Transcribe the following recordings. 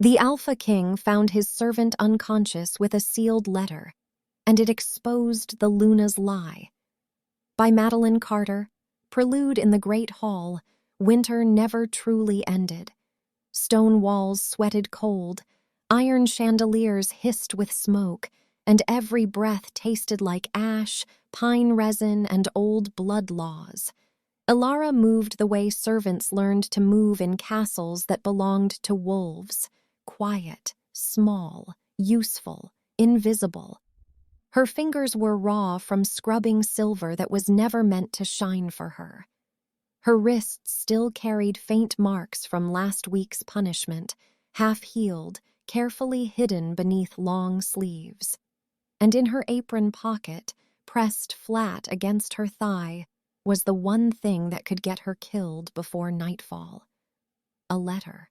The Alpha King found his servant unconscious with a sealed letter, and it exposed the Luna's lie. By Madeline Carter, Prelude in the Great Hall, winter never truly ended. Stone walls sweated cold, iron chandeliers hissed with smoke, and every breath tasted like ash, pine resin, and old blood laws. Ilara moved the way servants learned to move in castles that belonged to wolves, quiet, small, useful, invisible. Her fingers were raw from scrubbing silver that was never meant to shine for her. Her wrists still carried faint marks from last week's punishment, half-healed, carefully hidden beneath long sleeves. And in her apron pocket, pressed flat against her thigh, was the one thing that could get her killed before nightfall. A letter.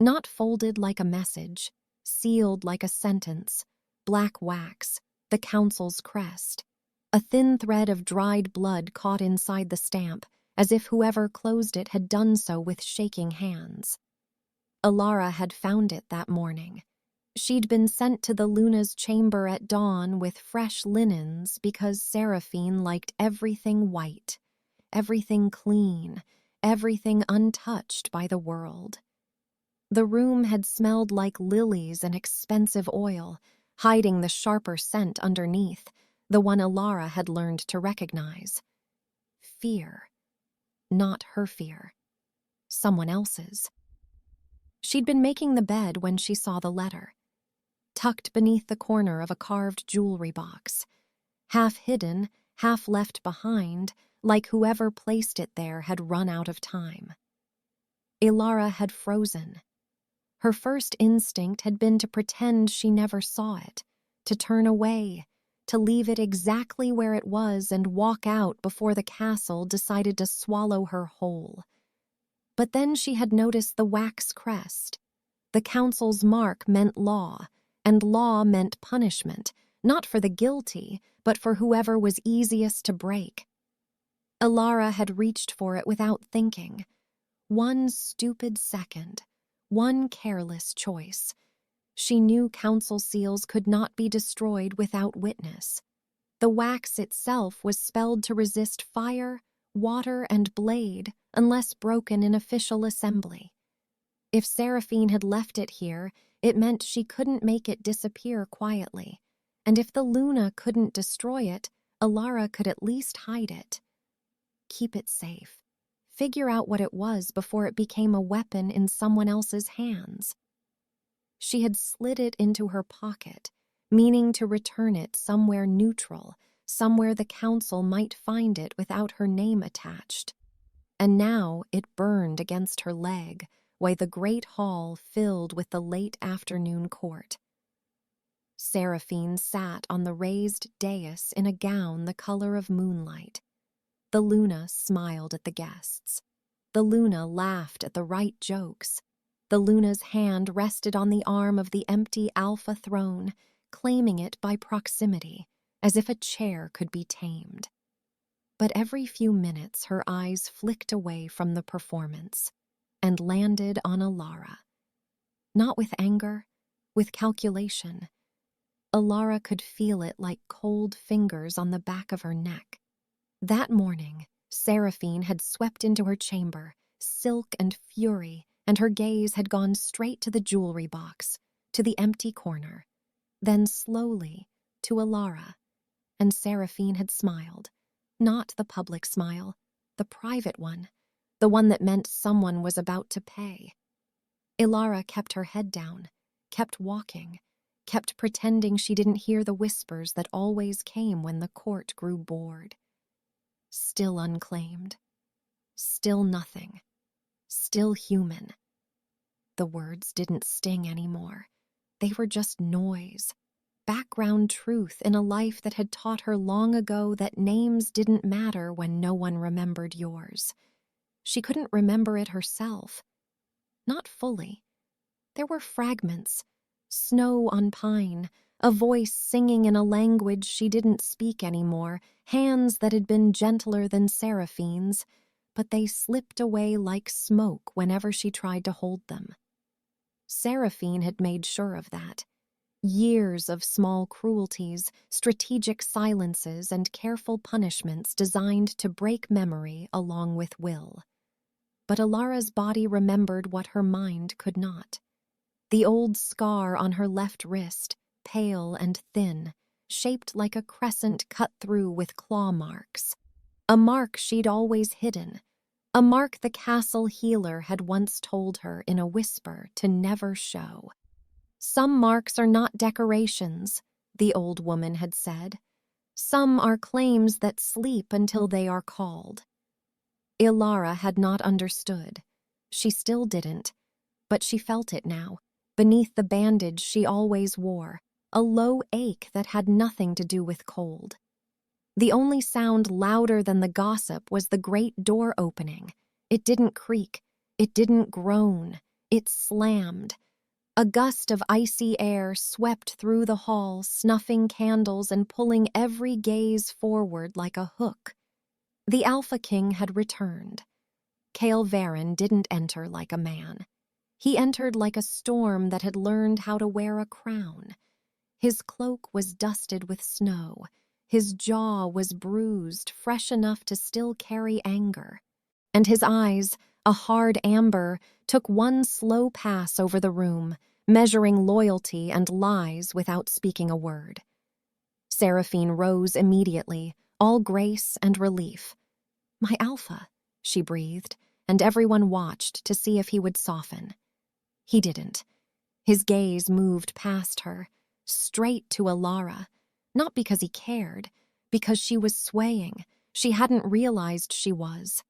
Not folded like a message, sealed like a sentence, black wax, the council's crest. A thin thread of dried blood caught inside the stamp, as if whoever closed it had done so with shaking hands. Ilara had found it that morning. She'd been sent to the Luna's chamber at dawn with fresh linens because Seraphine liked everything white, everything clean, everything untouched by the world. The room had smelled like lilies and expensive oil, hiding the sharper scent underneath, the one Ilara had learned to recognize. Fear. Not her fear. Someone else's. She'd been making the bed when she saw the letter, tucked beneath the corner of a carved jewelry box, half hidden, half left behind, like whoever placed it there had run out of time. Ilara had frozen. Her first instinct had been to pretend she never saw it, to turn away, to leave it exactly where it was and walk out before the castle decided to swallow her whole. But then she had noticed the wax crest. The council's mark meant law, and law meant punishment, not for the guilty, but for whoever was easiest to break. Ilara had reached for it without thinking. One stupid second, one careless choice. She knew council seals could not be destroyed without witness. The wax itself was spelled to resist fire, water, and blade unless broken in official assembly. If Seraphine had left it here, it meant she couldn't make it disappear quietly. And if the Luna couldn't destroy it, Ilara could at least hide it. Keep it safe. Figure out what it was before it became a weapon in someone else's hands. She had slid it into her pocket, meaning to return it somewhere neutral, somewhere the council might find it without her name attached. And now it burned against her leg, while the great hall filled with the late afternoon court. Seraphine sat on the raised dais in a gown the color of moonlight. The Luna smiled at the guests. The Luna laughed at the right jokes. The Luna's hand rested on the arm of the empty Alpha throne, claiming it by proximity, as if a chair could be tamed. But every few minutes her eyes flicked away from the performance and landed on Ilara. Not with anger, with calculation. Ilara could feel it like cold fingers on the back of her neck. That morning, Seraphine had swept into her chamber, silk and fury, and her gaze had gone straight to the jewelry box, to the empty corner, then slowly to Ilara, and Seraphine had smiled. Not the public smile, the private one, the one that meant someone was about to pay. Ilara kept her head down, kept walking, kept pretending she didn't hear the whispers that always came when the court grew bored. Still unclaimed. Still nothing. Still human. The words didn't sting anymore. They were just noise. Background truth in a life that had taught her long ago that names didn't matter when no one remembered yours. She couldn't remember it herself. Not fully. There were fragments. Snow on pine, a voice singing in a language she didn't speak anymore, hands that had been gentler than Seraphine's, but they slipped away like smoke whenever she tried to hold them. Seraphine had made sure of that. Years of small cruelties, strategic silences, and careful punishments designed to break memory along with will. But Alara's body remembered what her mind could not. The old scar on her left wrist, pale and thin, shaped like a crescent cut through with claw marks. A mark she'd always hidden. A mark the castle healer had once told her in a whisper to never show. Some marks are not decorations, the old woman had said. Some are claims that sleep until they are called. Alara had not understood. She still didn't, but she felt it now, beneath the bandage she always wore, a low ache that had nothing to do with cold. The only sound louder than the gossip was the great door opening. It didn't creak. It didn't groan. It slammed. A gust of icy air swept through the hall, snuffing candles and pulling every gaze forward like a hook. The Alpha King had returned. Cale Varen didn't enter like a man. He entered like a storm that had learned how to wear a crown. His cloak was dusted with snow. His jaw was bruised, fresh enough to still carry anger. And his eyes, a hard amber, took one slow pass over the room, measuring loyalty and lies without speaking a word. Seraphine rose immediately, all grace and relief. "My Alpha," she breathed, and everyone watched to see if he would soften. He didn't. His gaze moved past her, straight to Alara, not because he cared, because she was swaying. She hadn't realized she was.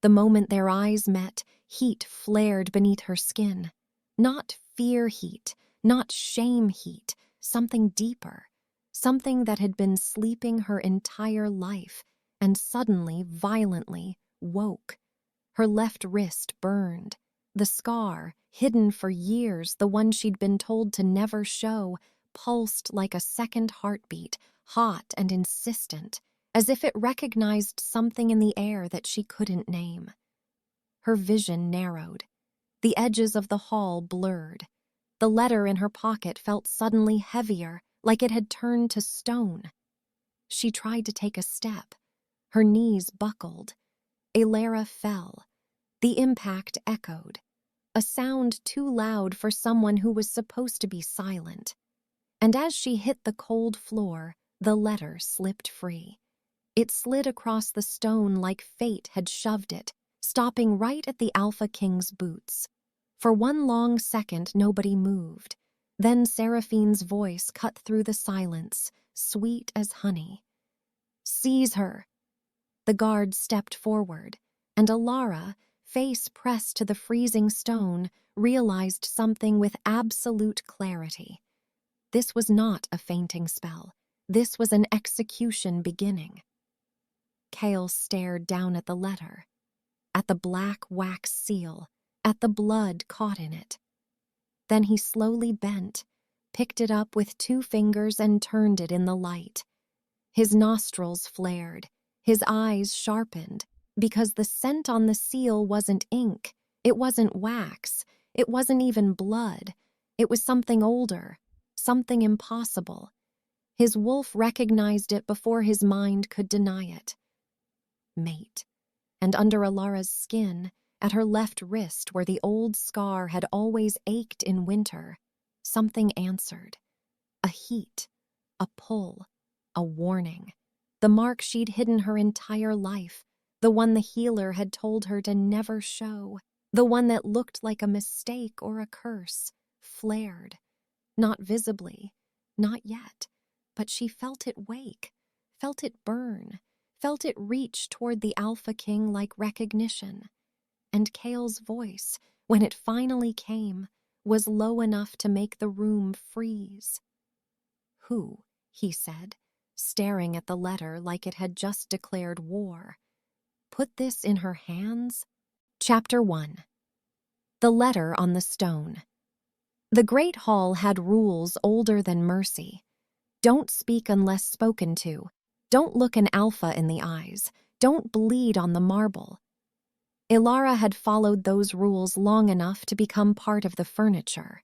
The moment their eyes met, heat flared beneath her skin. Not fear heat, not shame heat, something deeper, something that had been sleeping her entire life and suddenly, violently, woke. Her left wrist burned. The scar, hidden for years, the one she'd been told to never show, pulsed like a second heartbeat, hot and insistent, as if it recognized something in the air that she couldn't name. Her vision narrowed. The edges of the hall blurred. The letter in her pocket felt suddenly heavier, like it had turned to stone. She tried to take a step. Her knees buckled. Alara fell. The impact echoed. A sound too loud for someone who was supposed to be silent. And as she hit the cold floor, the letter slipped free. It slid across the stone like fate had shoved it, stopping right at the Alpha King's boots. For one long second, nobody moved. Then Seraphine's voice cut through the silence, sweet as honey. "Seize her!" The guard stepped forward, and Alara, face pressed to the freezing stone, realized something with absolute clarity. This was not a fainting spell. This was an execution beginning. Cale stared down at the letter, at the black wax seal, at the blood caught in it. Then he slowly bent, picked it up with 2 fingers and turned it in the light. His nostrils flared, his eyes sharpened, because the scent on the seal wasn't ink, it wasn't wax, it wasn't even blood. It was something older, something impossible. His wolf recognized it before his mind could deny it. Mate. And under Alara's skin, at her left wrist where the old scar had always ached in winter, something answered. A heat, a pull, a warning. The mark she'd hidden her entire life, the one the healer had told her to never show, the one that looked like a mistake or a curse, flared. Not visibly, not yet, but she felt it wake, felt it burn, felt it reach toward the Alpha King like recognition. And Cale's voice, when it finally came, was low enough to make the room freeze. "Who?" he said, staring at the letter like it had just declared war. "Put this in her hands?" Chapter 1. The Letter on the Stone. The Great Hall had rules older than mercy. Don't speak unless spoken to. Don't look an alpha in the eyes. Don't bleed on the marble. Ilara had followed those rules long enough to become part of the furniture.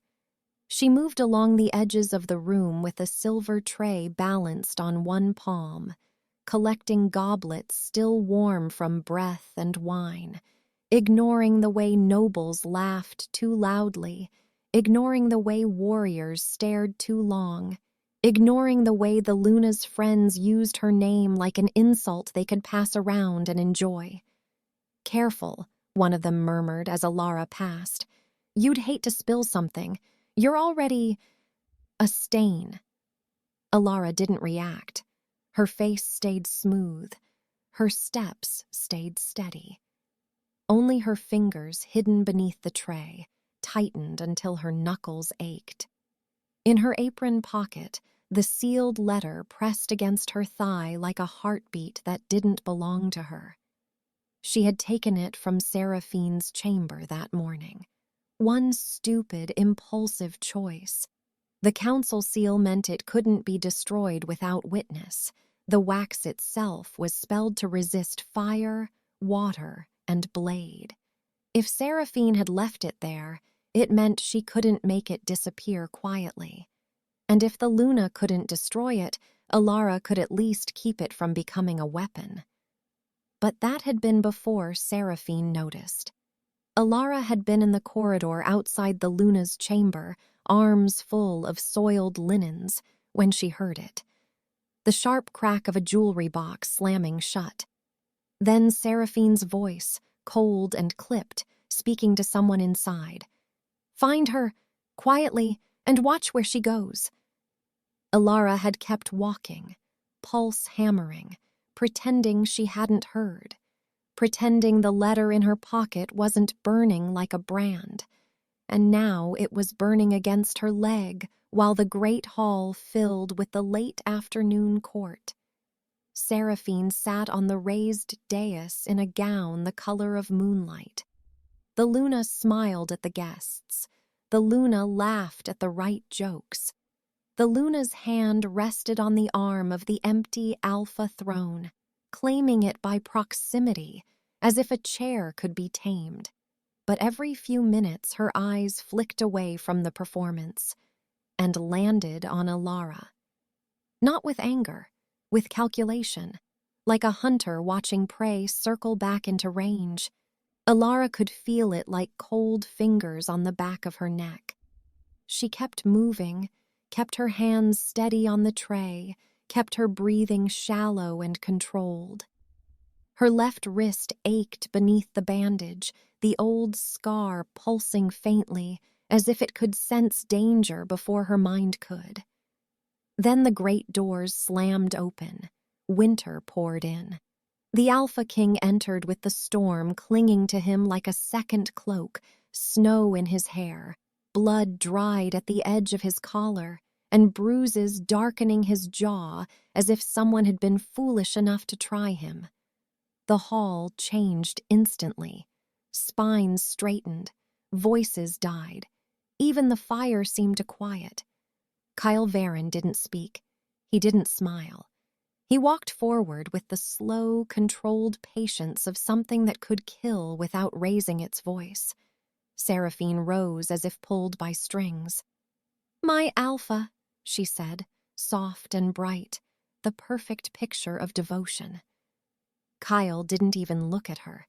She moved along the edges of the room with a silver tray balanced on one palm, collecting goblets still warm from breath and wine, ignoring the way nobles laughed too loudly, ignoring the way warriors stared too long, ignoring the way the Luna's friends used her name like an insult they could pass around and enjoy. "Careful," one of them murmured as Ilara passed. "You'd hate to spill something. You're already a stain." Ilara didn't react. Her face stayed smooth. Her steps stayed steady. Only her fingers, hidden beneath the tray, tightened until her knuckles ached. In her apron pocket, the sealed letter pressed against her thigh like a heartbeat that didn't belong to her. She had taken it from Seraphine's chamber that morning. One stupid, impulsive choice. The council seal meant it couldn't be destroyed without witness. The wax itself was spelled to resist fire, water, and blade. If Seraphine had left it there, it meant she couldn't make it disappear quietly. And if the Luna couldn't destroy it, Ilara could at least keep it from becoming a weapon. But that had been before Seraphine noticed. Ilara had been in the corridor outside the Luna's chamber, arms full of soiled linens, when she heard it. The sharp crack of a jewelry box slamming shut. Then Seraphine's voice, cold and clipped, speaking to someone inside. "Find her, quietly, and watch where she goes." Ilara had kept walking, pulse hammering, pretending she hadn't heard, pretending the letter in her pocket wasn't burning like a brand. And now it was burning against her leg while the great hall filled with the late afternoon court. Seraphine sat on the raised dais in a gown the color of moonlight. The Luna smiled at the guests. The Luna laughed at the right jokes. The Luna's hand rested on the arm of the empty alpha throne, claiming it by proximity, as if a chair could be tamed. But every few minutes her eyes flicked away from the performance and landed on Ilara. Not with anger, with calculation, like a hunter watching prey circle back into range. Ilara could feel it like cold fingers on the back of her neck. She kept moving, kept her hands steady on the tray, kept her breathing shallow and controlled. Her left wrist ached beneath the bandage, the old scar pulsing faintly, as if it could sense danger before her mind could. Then the great doors slammed open. Winter poured in. The Alpha King entered with the storm clinging to him like a second cloak, snow in his hair, blood dried at the edge of his collar, and bruises darkening his jaw as if someone had been foolish enough to try him. The hall changed instantly. Spines straightened. Voices died. Even the fire seemed to quiet. Kyle Varon didn't speak. He didn't smile. He walked forward with the slow, controlled patience of something that could kill without raising its voice. Seraphine rose as if pulled by strings. "My Alpha," she said, soft and bright, the perfect picture of devotion. Kyle didn't even look at her.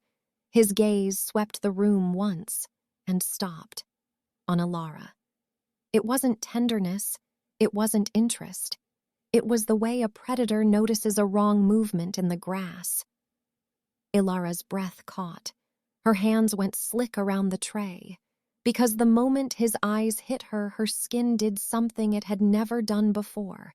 His gaze swept the room once and stopped, on Ilara. It wasn't tenderness, it wasn't interest. It was the way a predator notices a wrong movement in the grass. Ilara's breath caught. Her hands went slick around the tray. Because the moment his eyes hit her, her skin did something it had never done before.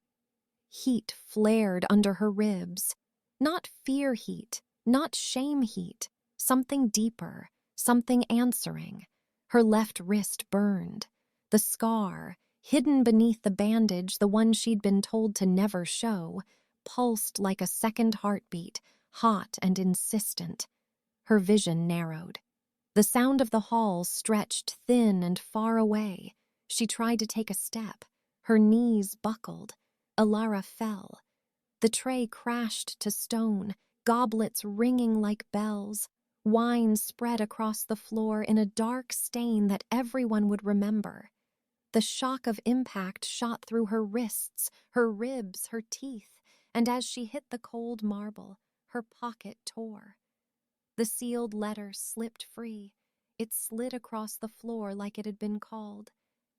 Heat flared under her ribs. Not fear heat, not shame heat. Something deeper, something answering. Her left wrist burned. The scar, hidden beneath the bandage, the one she'd been told to never show, pulsed like a second heartbeat, hot and insistent. Her vision narrowed. The sound of the hall stretched thin and far away. She tried to take a step. Her knees buckled. Ilara fell. The tray crashed to stone, goblets ringing like bells. Wine spread across the floor in a dark stain that everyone would remember. The shock of impact shot through her wrists, her ribs, her teeth, and as she hit the cold marble, her pocket tore. The sealed letter slipped free. It slid across the floor like it had been called,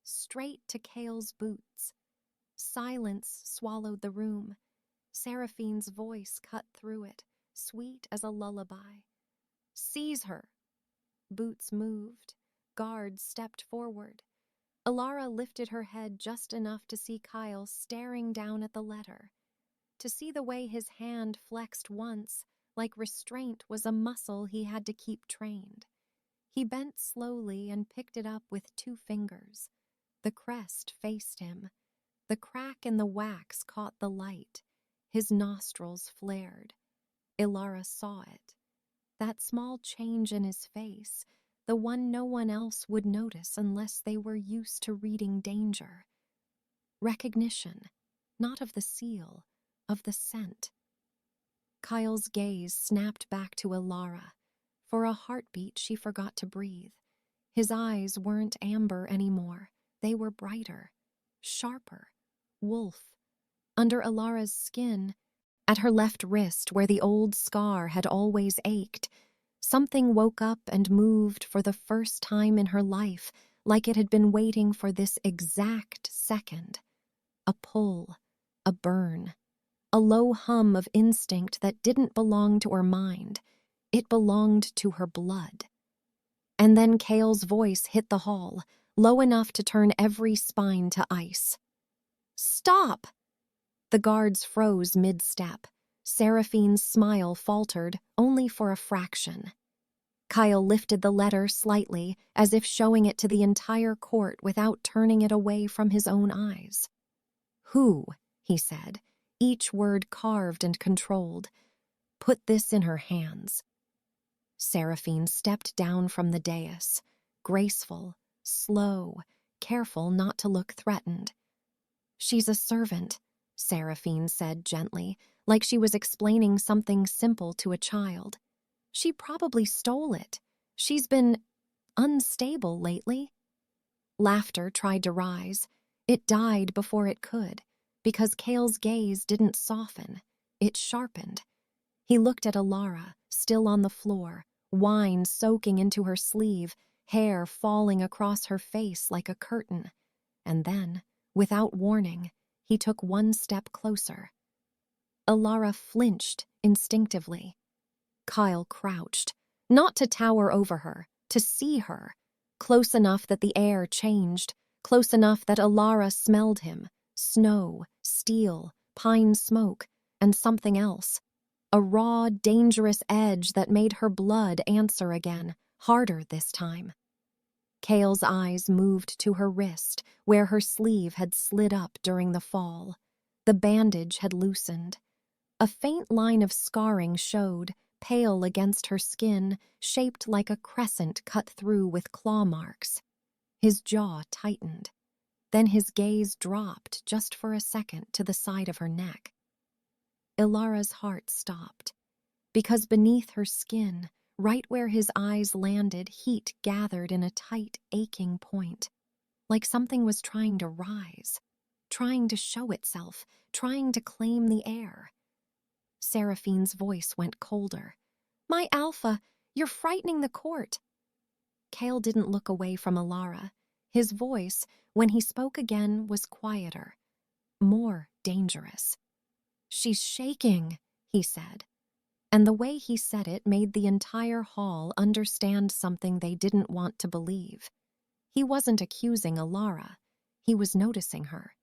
straight to Cale's boots. Silence swallowed the room. Seraphine's voice cut through it, sweet as a lullaby. "Seize her!" Boots moved. Guards stepped forward. Alara lifted her head just enough to see Kyle staring down at the letter, to see the way his hand flexed once, like restraint was a muscle he had to keep trained. He bent slowly and picked it up with 2 fingers. The crest faced him. The crack in the wax caught the light. His nostrils flared. Ilara saw it. That small change in his face, the one no one else would notice unless they were used to reading danger. Recognition, not of the seal, of the scent. Kyle's gaze snapped back to Ilara. For a heartbeat, she forgot to breathe. His eyes weren't amber anymore. They were brighter, sharper, wolf. Under Ilara's skin, at her left wrist where the old scar had always ached, something woke up and moved for the first time in her life, like it had been waiting for this exact second. A pull, a burn, a low hum of instinct that didn't belong to her mind. It belonged to her blood. And then Cale's voice hit the hall, low enough to turn every spine to ice. "Stop!" The guards froze mid-step. Seraphine's smile faltered, only for a fraction. Kyle lifted the letter slightly, as if showing it to the entire court without turning it away from his own eyes. "Who," he said, each word carved and controlled, "put this in her hands?" Seraphine stepped down from the dais, graceful, slow, careful not to look threatened. "She's a servant," Seraphine said gently, like she was explaining something simple to a child. "She probably stole it. She's been unstable lately." Laughter tried to rise. It died before it could, because Cale's gaze didn't soften. It sharpened. He looked at Ilara, still on the floor, wine soaking into her sleeve, hair falling across her face like a curtain. And then, without warning, he took one step closer. Ilara flinched instinctively. Kyle crouched, not to tower over her, to see her, close enough that the air changed, close enough that Ilara smelled him, snow, steel, pine smoke, and something else. A raw, dangerous edge that made her blood answer again, harder this time. Cale's eyes moved to her wrist, where her sleeve had slid up during the fall. The bandage had loosened. A faint line of scarring showed, pale against her skin, shaped like a crescent cut through with claw marks. His jaw tightened. Then his gaze dropped just for a second to the side of her neck. Ilara's heart stopped, because beneath her skin, right where his eyes landed, heat gathered in a tight, aching point, like something was trying to rise, trying to show itself, trying to claim the air. Seraphine's voice went colder. "My Alpha, you're frightening the court." Cale didn't look away from Ilara. His voice, when he spoke again, was quieter, more dangerous. "She's shaking," he said. And the way he said it made the entire hall understand something they didn't want to believe. He wasn't accusing Ilara. He was noticing her.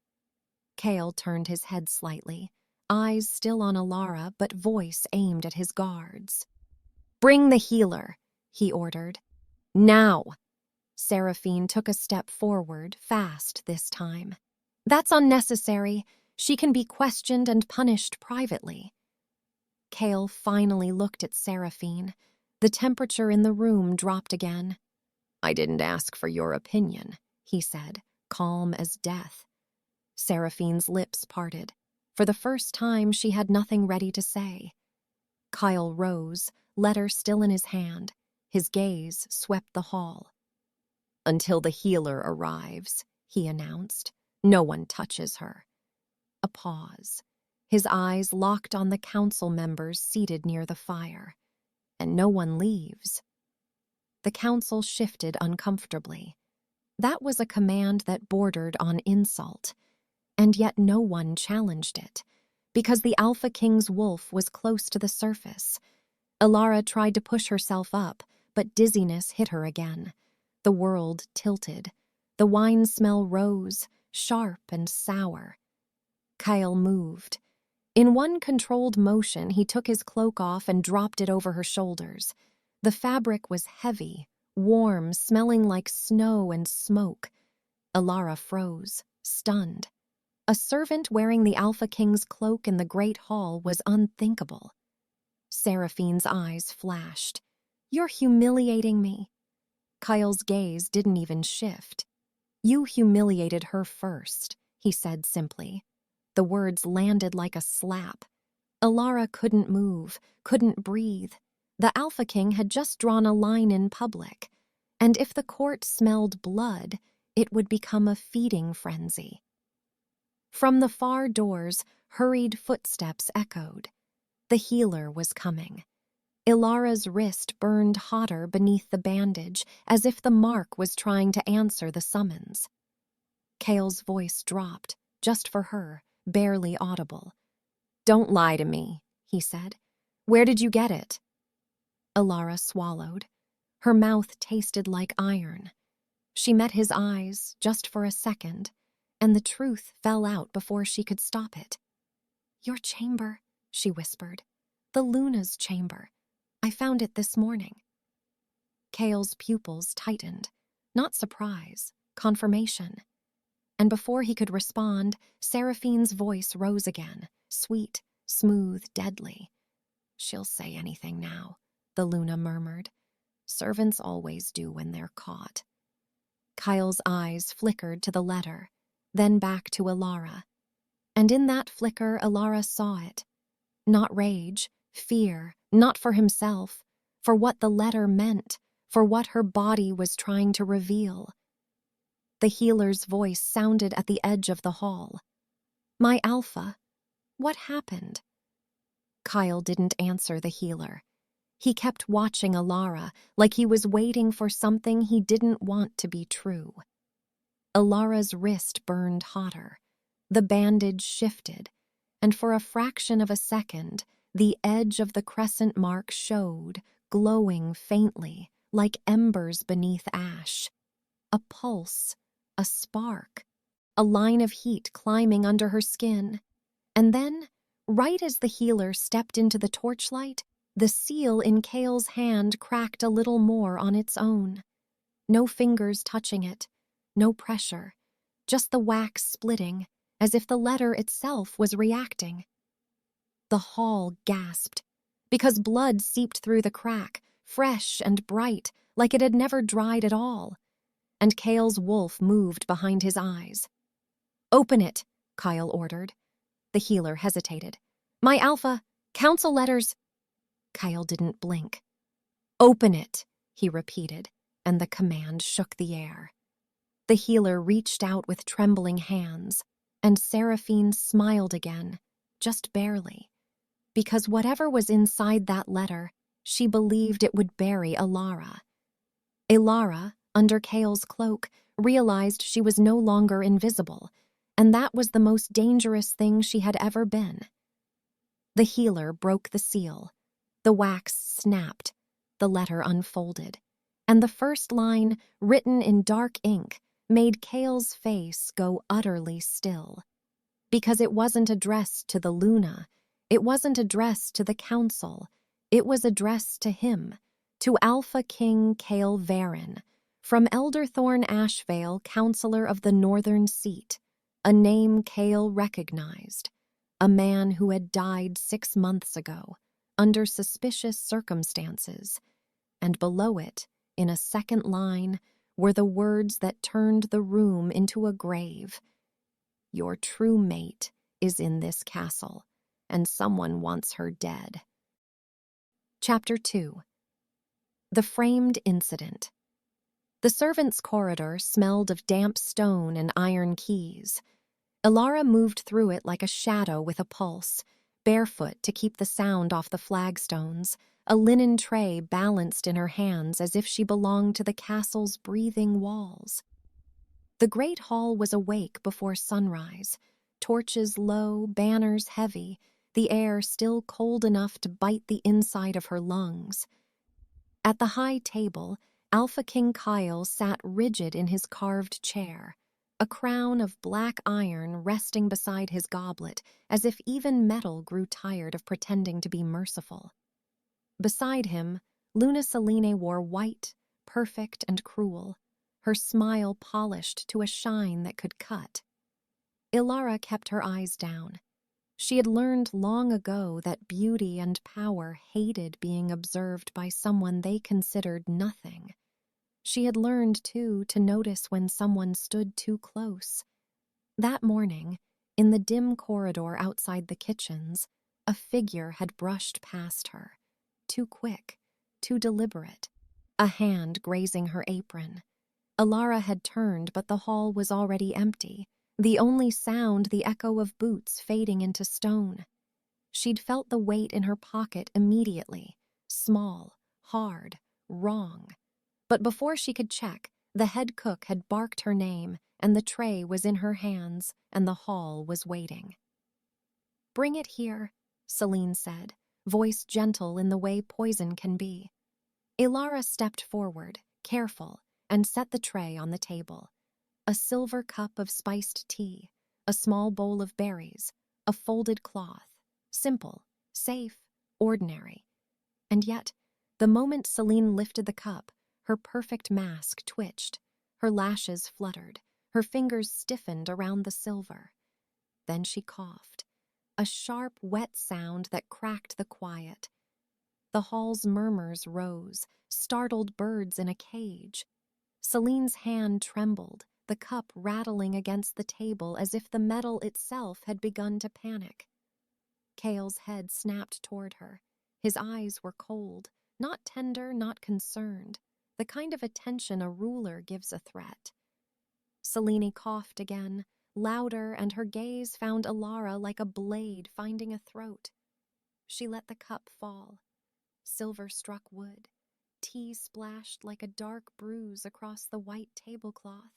Cale turned his head slightly, eyes still on Ilara, but voice aimed at his guards. "Bring the healer," he ordered. "Now!" Seraphine took a step forward, fast this time. "That's unnecessary. She can be questioned and punished privately." Cale finally looked at Seraphine. The temperature in the room dropped again. "I didn't ask for your opinion," he said, calm as death. Seraphine's lips parted. For the first time, she had nothing ready to say. Kyle rose, letter still in his hand, his gaze swept the hall. "Until the healer arrives," he announced. "No one touches her." A pause. His eyes locked on the council members seated near the fire. "And no one leaves." The council shifted uncomfortably. That was a command that bordered on insult, and yet no one challenged it, because the Alpha King's wolf was close to the surface. Alara tried to push herself up, but dizziness hit her again. The world tilted. The wine smell rose, sharp and sour. Kyle moved. In one controlled motion, he took his cloak off and dropped it over her shoulders. The fabric was heavy, warm, smelling like snow and smoke. Alara froze, stunned. A servant wearing the Alpha King's cloak in the Great Hall was unthinkable. Seraphine's eyes flashed. "You're humiliating me." Kyle's gaze didn't even shift. "You humiliated her first," he said simply. The words landed like a slap. Alara couldn't move, couldn't breathe. The Alpha King had just drawn a line in public, and if the court smelled blood, it would become a feeding frenzy. From the far doors, hurried footsteps echoed. The healer was coming. Ilara's wrist burned hotter beneath the bandage, as if the mark was trying to answer the summons. Kale's voice dropped, just for her, barely audible. "Don't lie to me," he said. "Where did you get it?" Alara swallowed. Her mouth tasted like iron. She met his eyes, just for a second, and the truth fell out before she could stop it. "Your chamber," she whispered. "The Luna's chamber. I found it this morning." Kale's pupils tightened. Not surprise, confirmation. And before he could respond, Seraphine's voice rose again, sweet, smooth, deadly. "She'll say anything now," the Luna murmured. "Servants always do when they're caught." Kyle's eyes flickered to the letter, then back to Alara. And in that flicker, Alara saw it. Not rage, fear, not for himself, for what the letter meant, for what her body was trying to reveal. The healer's voice sounded at the edge of the hall. "My Alpha, what happened?" Kyle didn't answer the healer. He kept watching Alara like he was waiting for something he didn't want to be true. Alara's wrist burned hotter. The bandage shifted, and for a fraction of a second, the edge of the crescent mark showed, glowing faintly, like embers beneath ash. A pulse, a spark, a line of heat climbing under her skin. And then, right as the healer stepped into the torchlight, the seal in Kale's hand cracked a little more on its own. No fingers touching it, no pressure, just the wax splitting, as if the letter itself was reacting. The hall gasped, because blood seeped through the crack, fresh and bright, like it had never dried at all. And Kale's wolf moved behind his eyes. "Open it," Kyle ordered. The healer hesitated. "My Alpha, council letters." Kyle didn't blink. "Open it," he repeated, and the command shook the air. The healer reached out with trembling hands, and Seraphine smiled again, just barely. Because whatever was inside that letter, she believed it would bury Alara. Alara, under Kale's cloak, realized she was no longer invisible, and that was the most dangerous thing she had ever been. The healer broke the seal. The wax snapped. The letter unfolded. And the first line, written in dark ink, made Kale's face go utterly still. Because it wasn't addressed to the Luna. It wasn't addressed to the council. It was addressed to him, to Alpha King Kale Varen, from Elderthorn Ashvale, Counselor of the Northern Seat, a name Kale recognized, a man who had died 6 months ago, under suspicious circumstances, and below it, in a second line, were the words that turned the room into a grave. "Your true mate is in this castle, and someone wants her dead." Chapter 2. The Framed Incident. The servants' corridor smelled of damp stone and iron keys. Ilara moved through it like a shadow with a pulse, barefoot to keep the sound off the flagstones, a linen tray balanced in her hands as if she belonged to the castle's breathing walls. The great hall was awake before sunrise, torches low, banners heavy, the air still cold enough to bite the inside of her lungs. At the high table, Alpha King Kyle sat rigid in his carved chair, a crown of black iron resting beside his goblet, as if even metal grew tired of pretending to be merciful. Beside him, Luna Selene wore white, perfect and cruel, her smile polished to a shine that could cut. Ilara kept her eyes down. She had learned long ago that beauty and power hated being observed by someone they considered nothing. She had learned, too, to notice when someone stood too close. That morning, in the dim corridor outside the kitchens, a figure had brushed past her. Too quick, too deliberate, a hand grazing her apron. Ilara had turned, but the hall was already empty. The only sound the echo of boots fading into stone. She'd felt the weight in her pocket immediately. Small, hard, wrong. But before she could check, the head cook had barked her name, and the tray was in her hands, and the hall was waiting. "Bring it here," Selene said, voice gentle in the way poison can be. Ilara stepped forward, careful, and set the tray on the table. A silver cup of spiced tea, a small bowl of berries, a folded cloth. Simple, safe, ordinary. And yet, the moment Selene lifted the cup, her perfect mask twitched, her lashes fluttered, her fingers stiffened around the silver. Then she coughed, a sharp, wet sound that cracked the quiet. The hall's murmurs rose, startled birds in a cage. Selene's hand trembled, the cup rattling against the table as if the metal itself had begun to panic. Kale's head snapped toward her. His eyes were cold, not tender, not concerned, the kind of attention a ruler gives a threat. Selene coughed again, louder, and her gaze found Ilara like a blade finding a throat. She let the cup fall. Silver struck wood. Tea splashed like a dark bruise across the white tablecloth.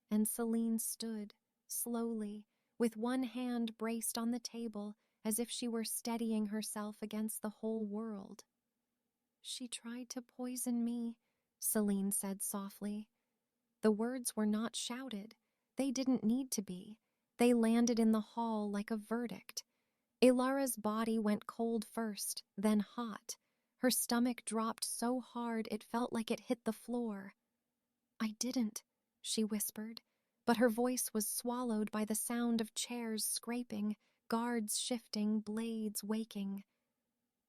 And Selene stood, slowly, with one hand braced on the table as if she were steadying herself against the whole world. "She tried to poison me," Selene said softly. The words were not shouted. They didn't need to be. They landed in the hall like a verdict. Ilara's body went cold first, then hot. Her stomach dropped so hard it felt like it hit the floor. "I didn't," she whispered, but her voice was swallowed by the sound of chairs scraping, guards shifting, blades waking.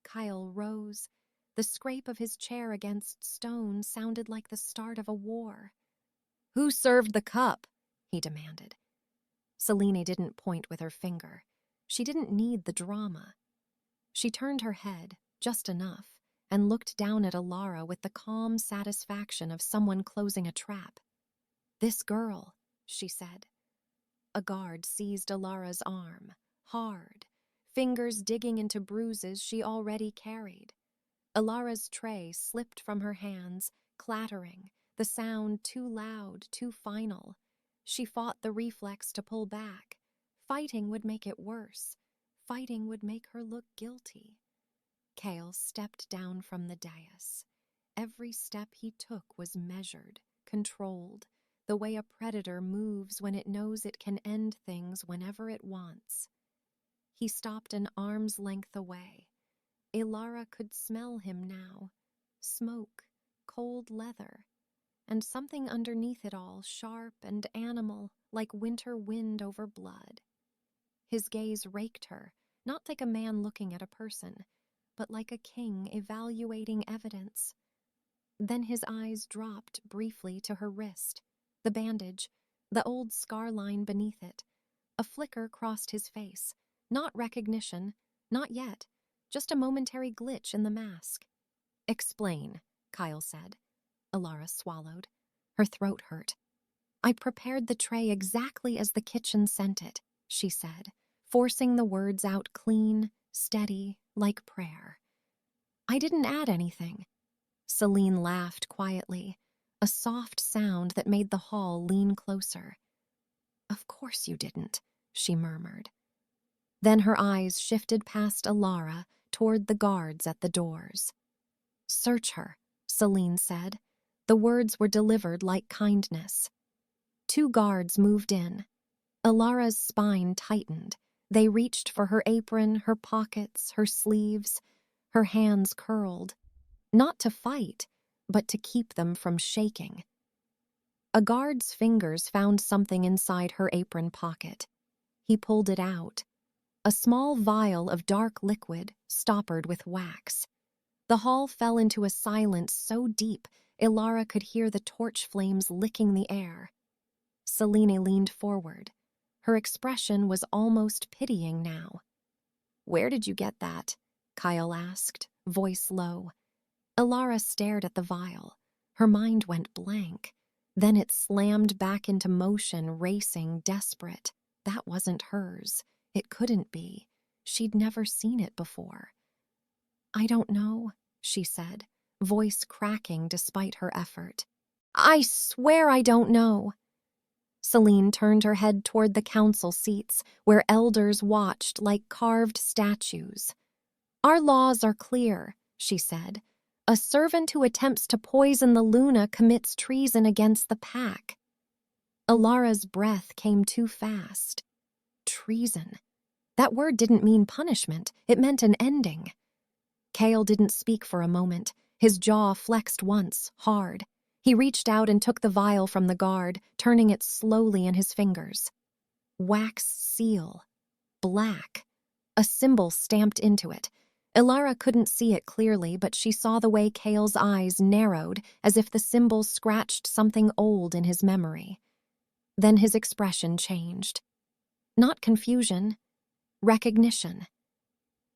Kyle rose. The scrape of his chair against stone sounded like the start of a war. "Who served the cup?" he demanded. Selene didn't point with her finger. She didn't need the drama. She turned her head, just enough, and looked down at Ilara with the calm satisfaction of someone closing a trap. "This girl," she said. A guard seized Ilara's arm, hard, fingers digging into bruises she already carried. Ilara's tray slipped from her hands, clattering, the sound too loud, too final. She fought the reflex to pull back. Fighting would make it worse. Fighting would make her look guilty. Kale stepped down from the dais. Every step he took was measured, controlled, the way a predator moves when it knows it can end things whenever it wants. He stopped an arm's length away. Ilara could smell him now. Smoke, cold leather, and something underneath it all, sharp and animal, like winter wind over blood. His gaze raked her, not like a man looking at a person, but like a king evaluating evidence. Then his eyes dropped briefly to her wrist, the bandage, the old scar line beneath it. A flicker crossed his face. Not recognition, not yet, just a momentary glitch in the mask. Explain, Kyle said. Alara swallowed. Her throat hurt. I prepared the tray exactly as the kitchen sent it, she said, forcing the words out clean, steady, like prayer. I didn't add anything. Celine laughed quietly, a soft sound that made the hall lean closer. Of course you didn't, she murmured. Then her eyes shifted past Alara toward the guards at the doors. Search her, Celine said. The words were delivered like kindness. 2 guards moved in. Alara's spine tightened. They reached for her apron, her pockets, her sleeves. Her hands curled. Not to fight, but to keep them from shaking. A guard's fingers found something inside her apron pocket. He pulled it out. A small vial of dark liquid, stoppered with wax. The hall fell into a silence so deep, Alara could hear the torch flames licking the air. Celine leaned forward. Her expression was almost pitying now. Where did you get that? Kyle asked, voice low. Alara stared at the vial. Her mind went blank. Then it slammed back into motion, racing, desperate. That wasn't hers. It couldn't be. She'd never seen it before. I don't know, she said, voice cracking despite her effort. I swear I don't know. Celine turned her head toward the council seats, where elders watched like carved statues. Our laws are clear, she said. A servant who attempts to poison the Luna commits treason against the pack. Alara's breath came too fast. Treason. That word didn't mean punishment. It meant an ending. Kale didn't speak for a moment. His jaw flexed once, hard. He reached out and took the vial from the guard, turning it slowly in his fingers. Wax seal. Black. A symbol stamped into it. Alara couldn't see it clearly, but she saw the way Kale's eyes narrowed as if the symbol scratched something old in his memory. Then his expression changed. Not confusion, recognition.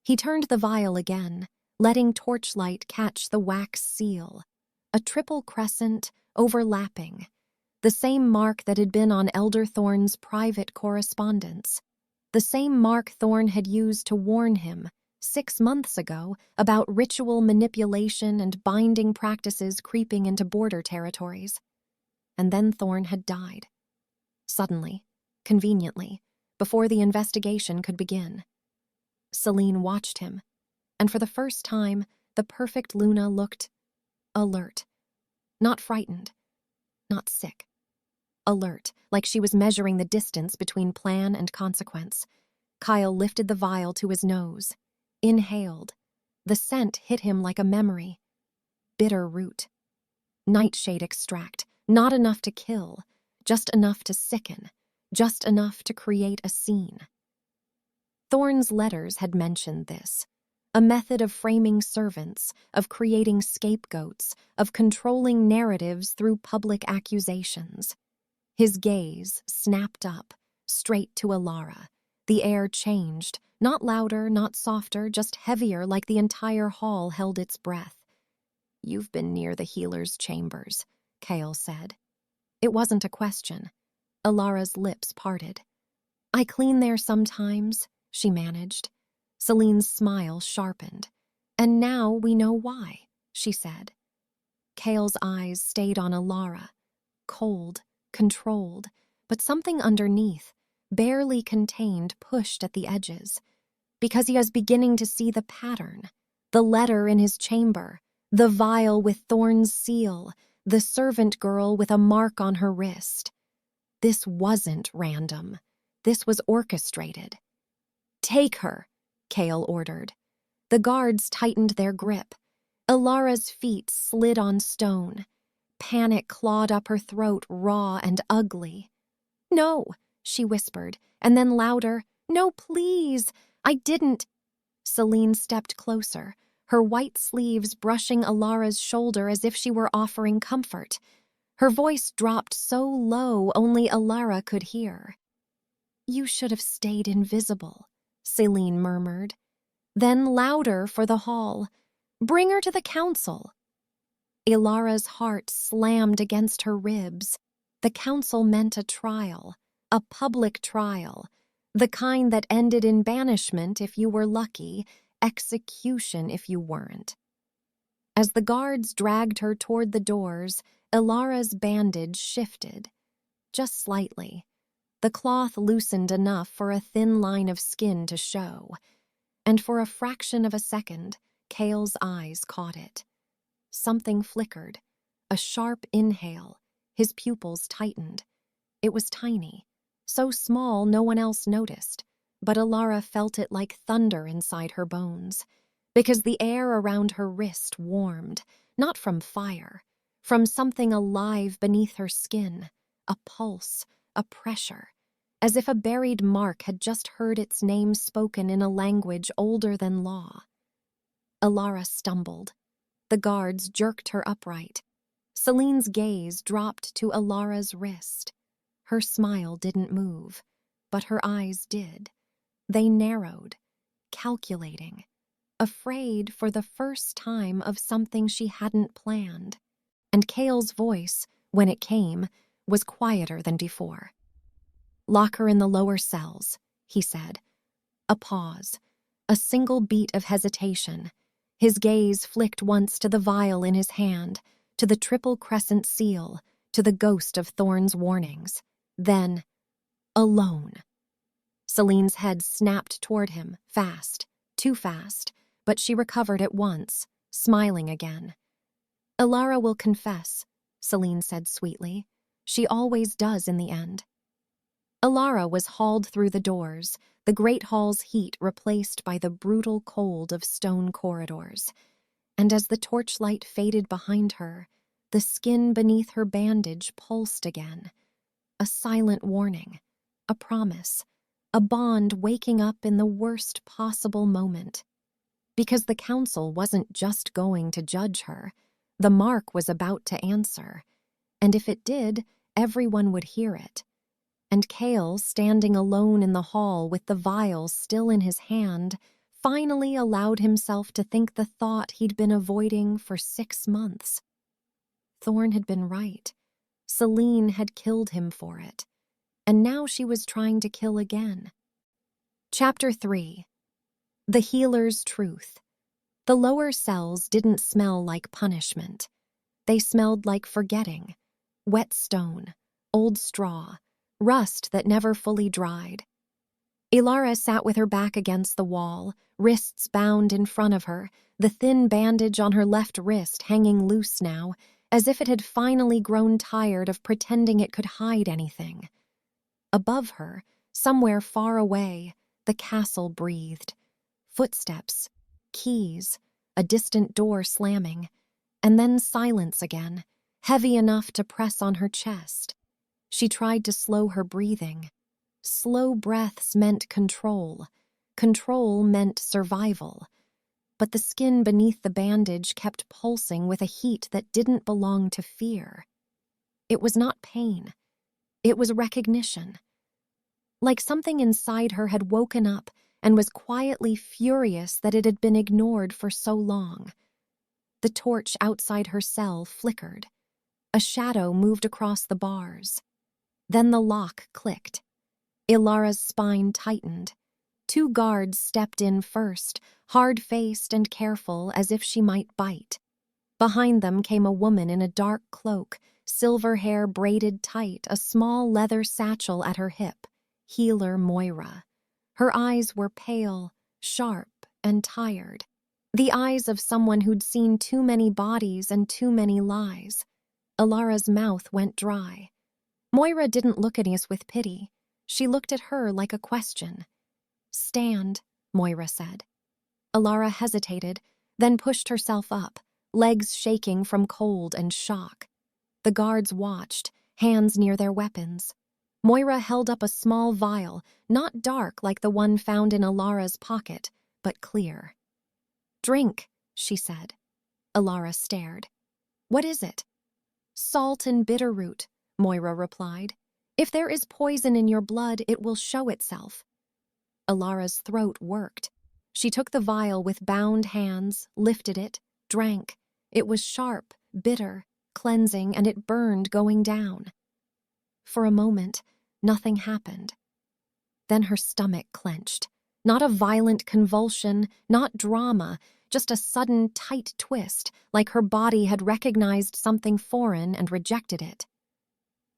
He turned the vial again, letting torchlight catch the wax seal. A triple crescent, overlapping. The same mark that had been on Elder Thorne's private correspondence. The same mark Thorne had used to warn him 6 months ago about ritual manipulation and binding practices creeping into border territories. And then Thorne had died. Suddenly, conveniently, before the investigation could begin. Celine watched him, and for the first time, the perfect Luna looked alert. Not frightened, not sick. Alert, like she was measuring the distance between plan and consequence. Kyle lifted the vial to his nose. Inhaled. The scent hit him like a memory. Bitter root. Nightshade extract. Not enough to kill. Just enough to sicken. Just enough to create a scene. Thorne's letters had mentioned this. A method of framing servants, of creating scapegoats, of controlling narratives through public accusations. His gaze snapped up, straight to Alara. The air changed. Not louder, not softer, just heavier, like the entire hall held its breath. You've been near the healer's chambers, Kale said. It wasn't a question. Alara's lips parted. I clean there sometimes, she managed. Celine's smile sharpened. And now we know why, she said. Kale's eyes stayed on Alara. Cold, controlled, but something underneath, barely contained, pushed at the edges. Because he was beginning to see the pattern. The letter in his chamber, the vial with Thorne's seal, the servant girl with a mark on her wrist. This wasn't random. This was orchestrated. Take her, Kale ordered. The guards tightened their grip. Alara's feet slid on stone. Panic clawed up her throat, raw and ugly. No, she whispered, and then louder, no, please. I didn't. Celine stepped closer, her white sleeves brushing Alara's shoulder as if she were offering comfort. Her voice dropped so low only Alara could hear. You should have stayed invisible, Celine murmured. Then louder for the hall. "Bring her to the council." Ilara's heart slammed against her ribs. The council meant a trial, a public trial, the kind that ended in banishment if you were lucky, execution if you weren't. As the guards dragged her toward the doors, Ilara's bandage shifted, just slightly. The cloth loosened enough for a thin line of skin to show, and for a fraction of a second, Cale's eyes caught it. Something flickered, a sharp inhale. His pupils tightened. It was tiny, so small no one else noticed, but Ilara felt it like thunder inside her bones, because the air around her wrist warmed, not from fire, from something alive beneath her skin, a pulse, a pressure, as if a buried mark had just heard its name spoken in a language older than law. Ilara stumbled. The guards jerked her upright. Celine's gaze dropped to Ilara's wrist. Her smile didn't move, but her eyes did. They narrowed, calculating, afraid for the first time of something she hadn't planned. And Cale's voice, when it came, was quieter than before. "Lock her in the lower cells," he said. A pause, a single beat of hesitation. His gaze flicked once to the vial in his hand, to the triple crescent seal, to the ghost of Thorne's warnings. Then, alone. Celine's head snapped toward him, fast, too fast, but she recovered at once, smiling again. "Ilara will confess," Celine said sweetly. "She always does in the end." Ilara was hauled through the doors, the great hall's heat replaced by the brutal cold of stone corridors. And as the torchlight faded behind her, the skin beneath her bandage pulsed again. A silent warning, a promise, a bond waking up in the worst possible moment. Because the council wasn't just going to judge her, the mark was about to answer. And if it did, everyone would hear it. And Cale, standing alone in the hall with the vial still in his hand, finally allowed himself to think the thought he'd been avoiding for 6 months. Thorne had been right. Celine had killed him for it. And now she was trying to kill again. Chapter 3. The Healer's Truth. The lower cells didn't smell like punishment. They smelled like forgetting. Wet stone, old straw, rust that never fully dried. Ilara sat with her back against the wall, wrists bound in front of her, the thin bandage on her left wrist hanging loose now, as if it had finally grown tired of pretending it could hide anything. Above her, somewhere far away, the castle breathed. Footsteps, keys, a distant door slamming, and then silence again, heavy enough to press on her chest. She tried to slow her breathing. Slow breaths meant control. Control meant survival. But the skin beneath the bandage kept pulsing with a heat that didn't belong to fear. It was not pain. It was recognition. Like something inside her had woken up and was quietly furious that it had been ignored for so long. The torch outside her cell flickered. A shadow moved across the bars. Then the lock clicked. Ilara's spine tightened. 2 guards stepped in first, hard-faced and careful as if she might bite. Behind them came a woman in a dark cloak, silver hair braided tight, a small leather satchel at her hip. Healer Moira. Her eyes were pale, sharp, and tired. The eyes of someone who'd seen too many bodies and too many lies. Ilara's mouth went dry. Moira didn't look at us with pity. She looked at her like a question. "Stand," Moira said. Ilara hesitated, then pushed herself up, legs shaking from cold and shock. The guards watched, hands near their weapons. Moira held up a small vial, not dark like the one found in Ilara's pocket, but clear. "Drink," she said. Ilara stared. "What is it?" "Salt and bitterroot," Moira replied. "If there is poison in your blood, it will show itself." Ilara's throat worked. She took the vial with bound hands, lifted it, drank. It was sharp, bitter, cleansing, and it burned going down. For a moment, nothing happened. Then her stomach clenched. Not a violent convulsion, not drama, just a sudden tight twist, like her body had recognized something foreign and rejected it.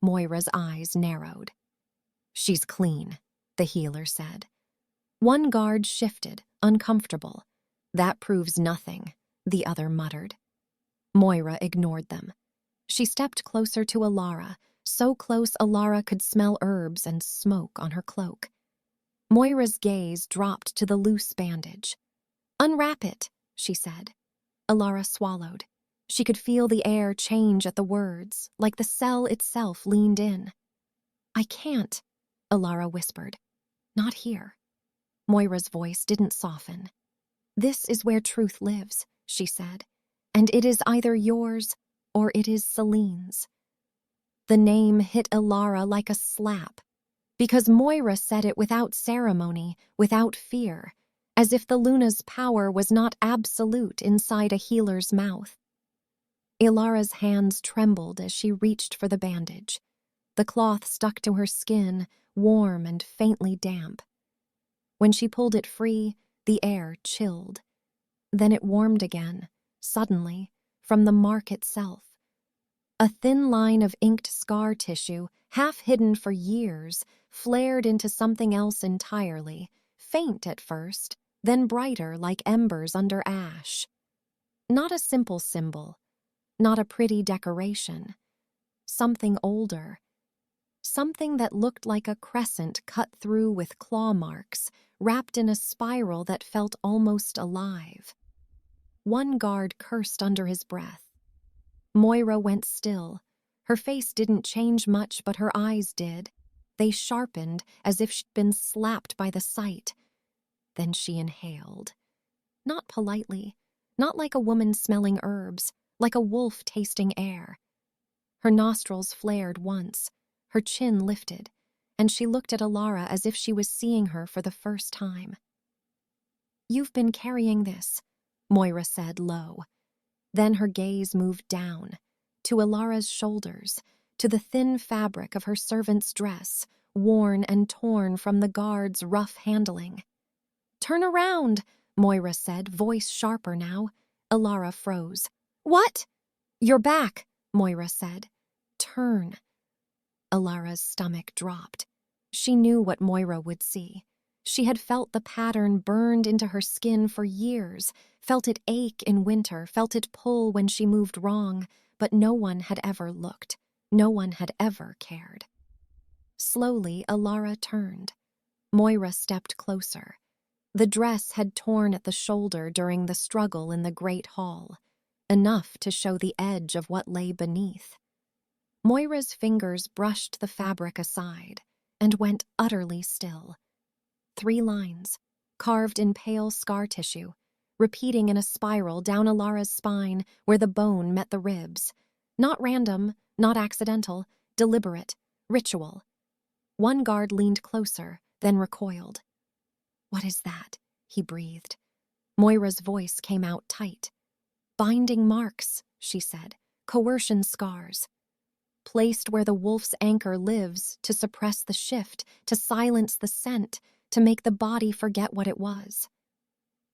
Moira's eyes narrowed. "She's clean," the healer said. One guard shifted, uncomfortable. "That proves nothing," the other muttered. Moira ignored them. She stepped closer to Alara, so close Alara could smell herbs and smoke on her cloak. Moira's gaze dropped to the loose bandage. "Unwrap it," she said. Alara swallowed. She could feel the air change at the words, like the cell itself leaned in. "I can't," Alara whispered. "Not here." Moira's voice didn't soften. "This is where truth lives," she said, "and it is either yours or it is Celine's." The name hit Alara like a slap, because Moira said it without ceremony, without fear, as if the Luna's power was not absolute inside a healer's mouth. Ilara's hands trembled as she reached for the bandage. The cloth stuck to her skin, warm and faintly damp. When she pulled it free, the air chilled. Then it warmed again, suddenly, from the mark itself. A thin line of inked scar tissue, half hidden for years, flared into something else entirely, faint at first, then brighter like embers under ash. Not a simple symbol, not a pretty decoration. Something older. Something that looked like a crescent cut through with claw marks, wrapped in a spiral that felt almost alive. One guard cursed under his breath. Moira went still. Her face didn't change much, but her eyes did. They sharpened as if she'd been slapped by the sight. Then she inhaled. Not politely, not like a woman smelling herbs, like a wolf tasting air. Her nostrils flared once, her chin lifted, and she looked at Alara as if she was seeing her for the first time. "You've been carrying this," Moira said low. Then her gaze moved down, to Alara's shoulders, to the thin fabric of her servant's dress, worn and torn from the guard's rough handling. "Turn around," Moira said, voice sharper now. Alara froze. "What?" "You're back," Moira said. "Turn." Alara's stomach dropped. She knew what Moira would see. She had felt the pattern burned into her skin for years, felt it ache in winter, felt it pull when she moved wrong, but no one had ever looked. No one had ever cared. Slowly, Alara turned. Moira stepped closer. The dress had torn at the shoulder during the struggle in the great hall, enough to show the edge of what lay beneath. Moira's fingers brushed the fabric aside and went utterly still. 3 lines, carved in pale scar tissue, repeating in a spiral down Alara's spine where the bone met the ribs. Not random, not accidental, deliberate, ritual. One guard leaned closer, then recoiled. "What is that?" he breathed. Moira's voice came out tight. "Binding marks," she said, "coercion scars. Placed where the wolf's anchor lives to suppress the shift, to silence the scent, to make the body forget what it was."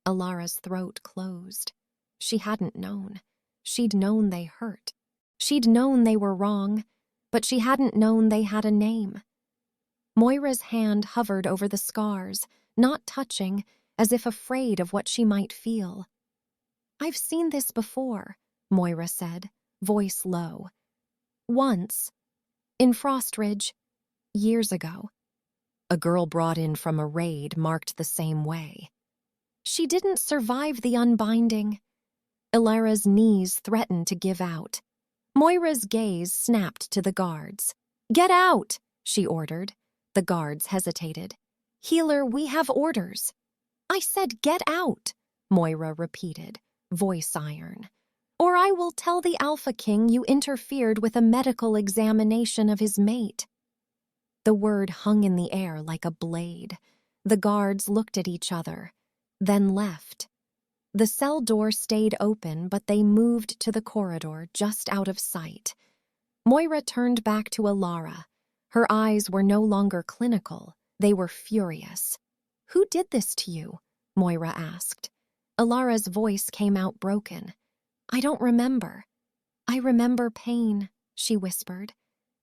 Alara's throat closed. She hadn't known. She'd known they hurt. She'd known they were wrong, but she hadn't known they had a name. Moira's hand hovered over the scars, not touching, as if afraid of what she might feel. "I've seen this before," Moira said, voice low. "Once. In Frostridge. Years ago. A girl brought in from a raid marked the same way. She didn't survive the unbinding." Alara's knees threatened to give out. Moira's gaze snapped to the guards. "Get out," she ordered. The guards hesitated. "Healer, we have orders." "I said get out," Moira repeated, voice iron. "Or I will tell the Alpha King you interfered with a medical examination of his mate." The word hung in the air like a blade. The guards looked at each other. then left. The cell door stayed open, but they moved to the corridor just out of sight. Moira turned back to Alara. Her eyes were no longer clinical, they were furious. "Who did this to you?" Moira asked. Alara's voice came out broken. "I don't remember. I remember pain," she whispered.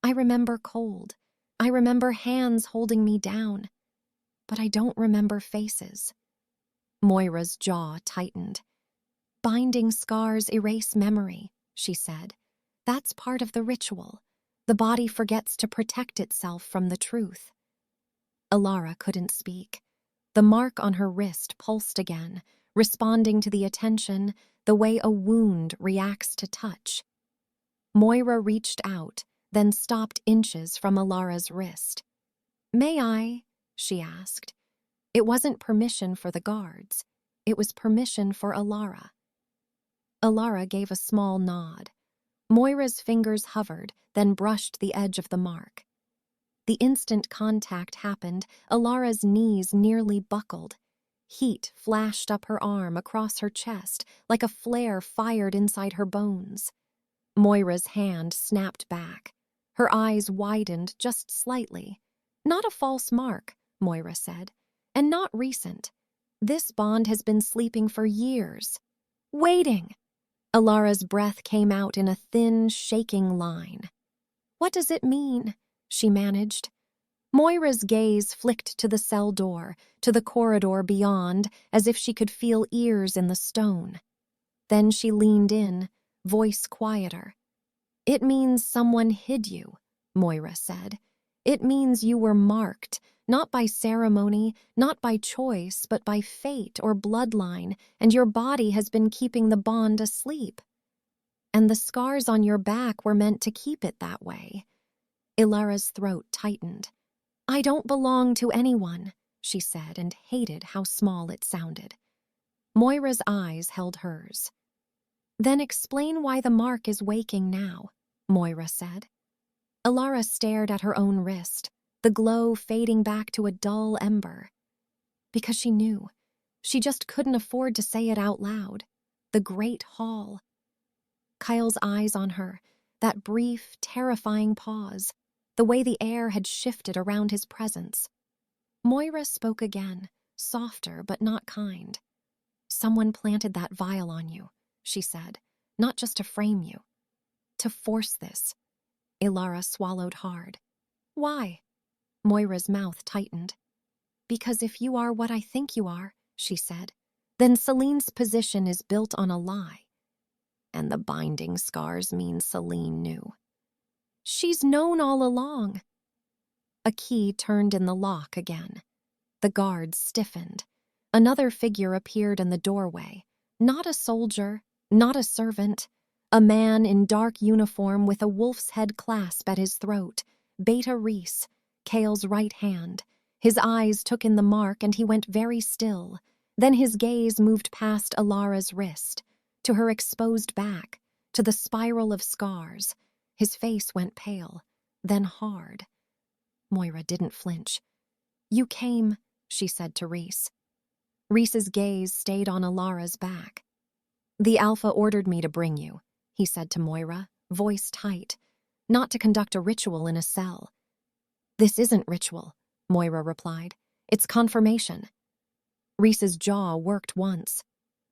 "I remember cold. I remember hands holding me down. But I don't remember faces." Moira's jaw tightened. "Binding scars erase memory," she said. "That's part of the ritual. The body forgets to protect itself from the truth." Alara couldn't speak. The mark on her wrist pulsed again, responding to the attention the way a wound reacts to touch. Moira reached out, then stopped inches from Alara's wrist. "May I?" she asked. It wasn't permission for the guards. It was permission for Alara. Alara gave a small nod. Moira's fingers hovered, then brushed the edge of the mark. The instant contact happened, Alara's knees nearly buckled. Heat flashed up her arm across her chest, like a flare fired inside her bones. Moira's hand snapped back. Her eyes widened just slightly. "Not a false mark," Moira said, "and not recent. This bond has been sleeping for years. Waiting." Alara's breath came out in a thin, shaking line. "What does it mean?" she managed. Moira's gaze flicked to the cell door, to the corridor beyond, as if she could feel ears in the stone. Then she leaned in, voice quieter. "It means someone hid you," Moira said. "It means you were marked, not by ceremony, not by choice, but by fate or bloodline, and your body has been keeping the bond asleep. And the scars on your back were meant to keep it that way." Ilara's throat tightened. "I don't belong to anyone," she said, and hated how small it sounded. Moira's eyes held hers. "Then explain why the mark is waking now," Moira said. Alara stared at her own wrist, the glow fading back to a dull ember. Because she knew. She just couldn't afford to say it out loud. The Great Hall. Kyle's eyes on her, that brief, terrifying pause, the way the air had shifted around his presence. Moira spoke again, softer but not kind. "Someone planted that vial on you," she said, "not just to frame you. To force this." Ilara swallowed hard. "Why?" Moira's mouth tightened. "Because if you are what I think you are," she said, "then Celine's position is built on a lie. And the binding scars mean Celine knew." "She's known all along." A key turned in the lock again. The guards stiffened. Another figure appeared in the doorway. Not a soldier, not a servant. A man in dark uniform with a wolf's head clasp at his throat. Beta Reese, Kale's right hand. His eyes took in the mark and he went very still. Then his gaze moved past Alara's wrist, to her exposed back, to the spiral of scars. His face went pale, then hard. Moira didn't flinch. "You came," she said to Reese. Reese's gaze stayed on Alara's back. "The Alpha ordered me to bring you," he said to Moira, voice tight, "not to conduct a ritual in a cell." "This isn't ritual," Moira replied. "It's confirmation." Reese's jaw worked once.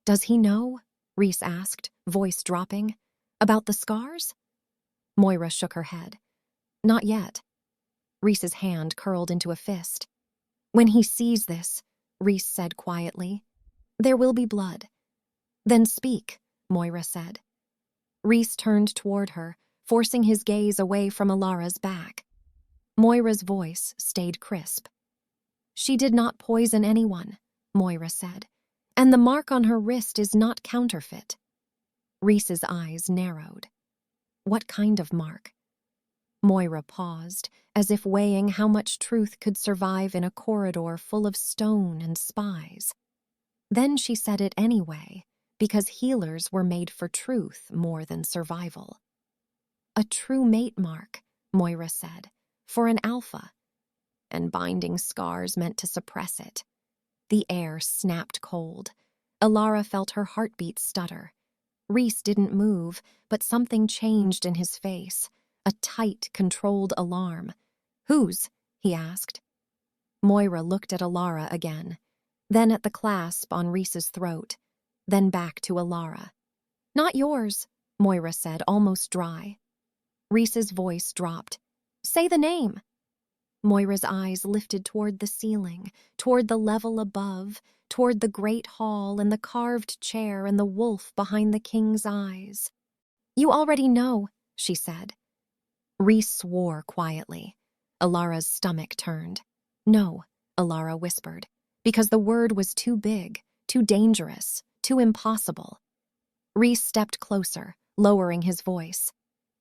"Does he know?" Reese asked, voice dropping. "About the scars?" Moira shook her head. "Not yet." Reese's hand curled into a fist. "When he sees this," Reese said quietly, "there will be blood." "Then speak," Moira said. Reese turned toward her, forcing his gaze away from Alara's back. Moira's voice stayed crisp. "She did not poison anyone," Moira said, "and the mark on her wrist is not counterfeit." Reese's eyes narrowed. "What kind of mark?" Moira paused, as if weighing how much truth could survive in a corridor full of stone and spies. Then she said it anyway, because healers were made for truth more than survival. "A true mate mark," Moira said, "for an alpha." And binding scars meant to suppress it. The air snapped cold. Alara felt her heartbeat stutter. Rhys didn't move, but something changed in his face. A tight, controlled alarm. "Whose?" he asked. Moira looked at Alara again, then at the clasp on Rhys's throat, then back to Alara. "Not yours," Moira said, almost dry. Rhys's voice dropped. "Say the name." Moira's eyes lifted toward the ceiling, toward the level above, toward the great hall and the carved chair and the wolf behind the king's eyes. "You already know," she said. Rhys swore quietly. Alara's stomach turned. "No," Alara whispered, because the word was too big, too dangerous, too impossible. Rhys stepped closer, lowering his voice.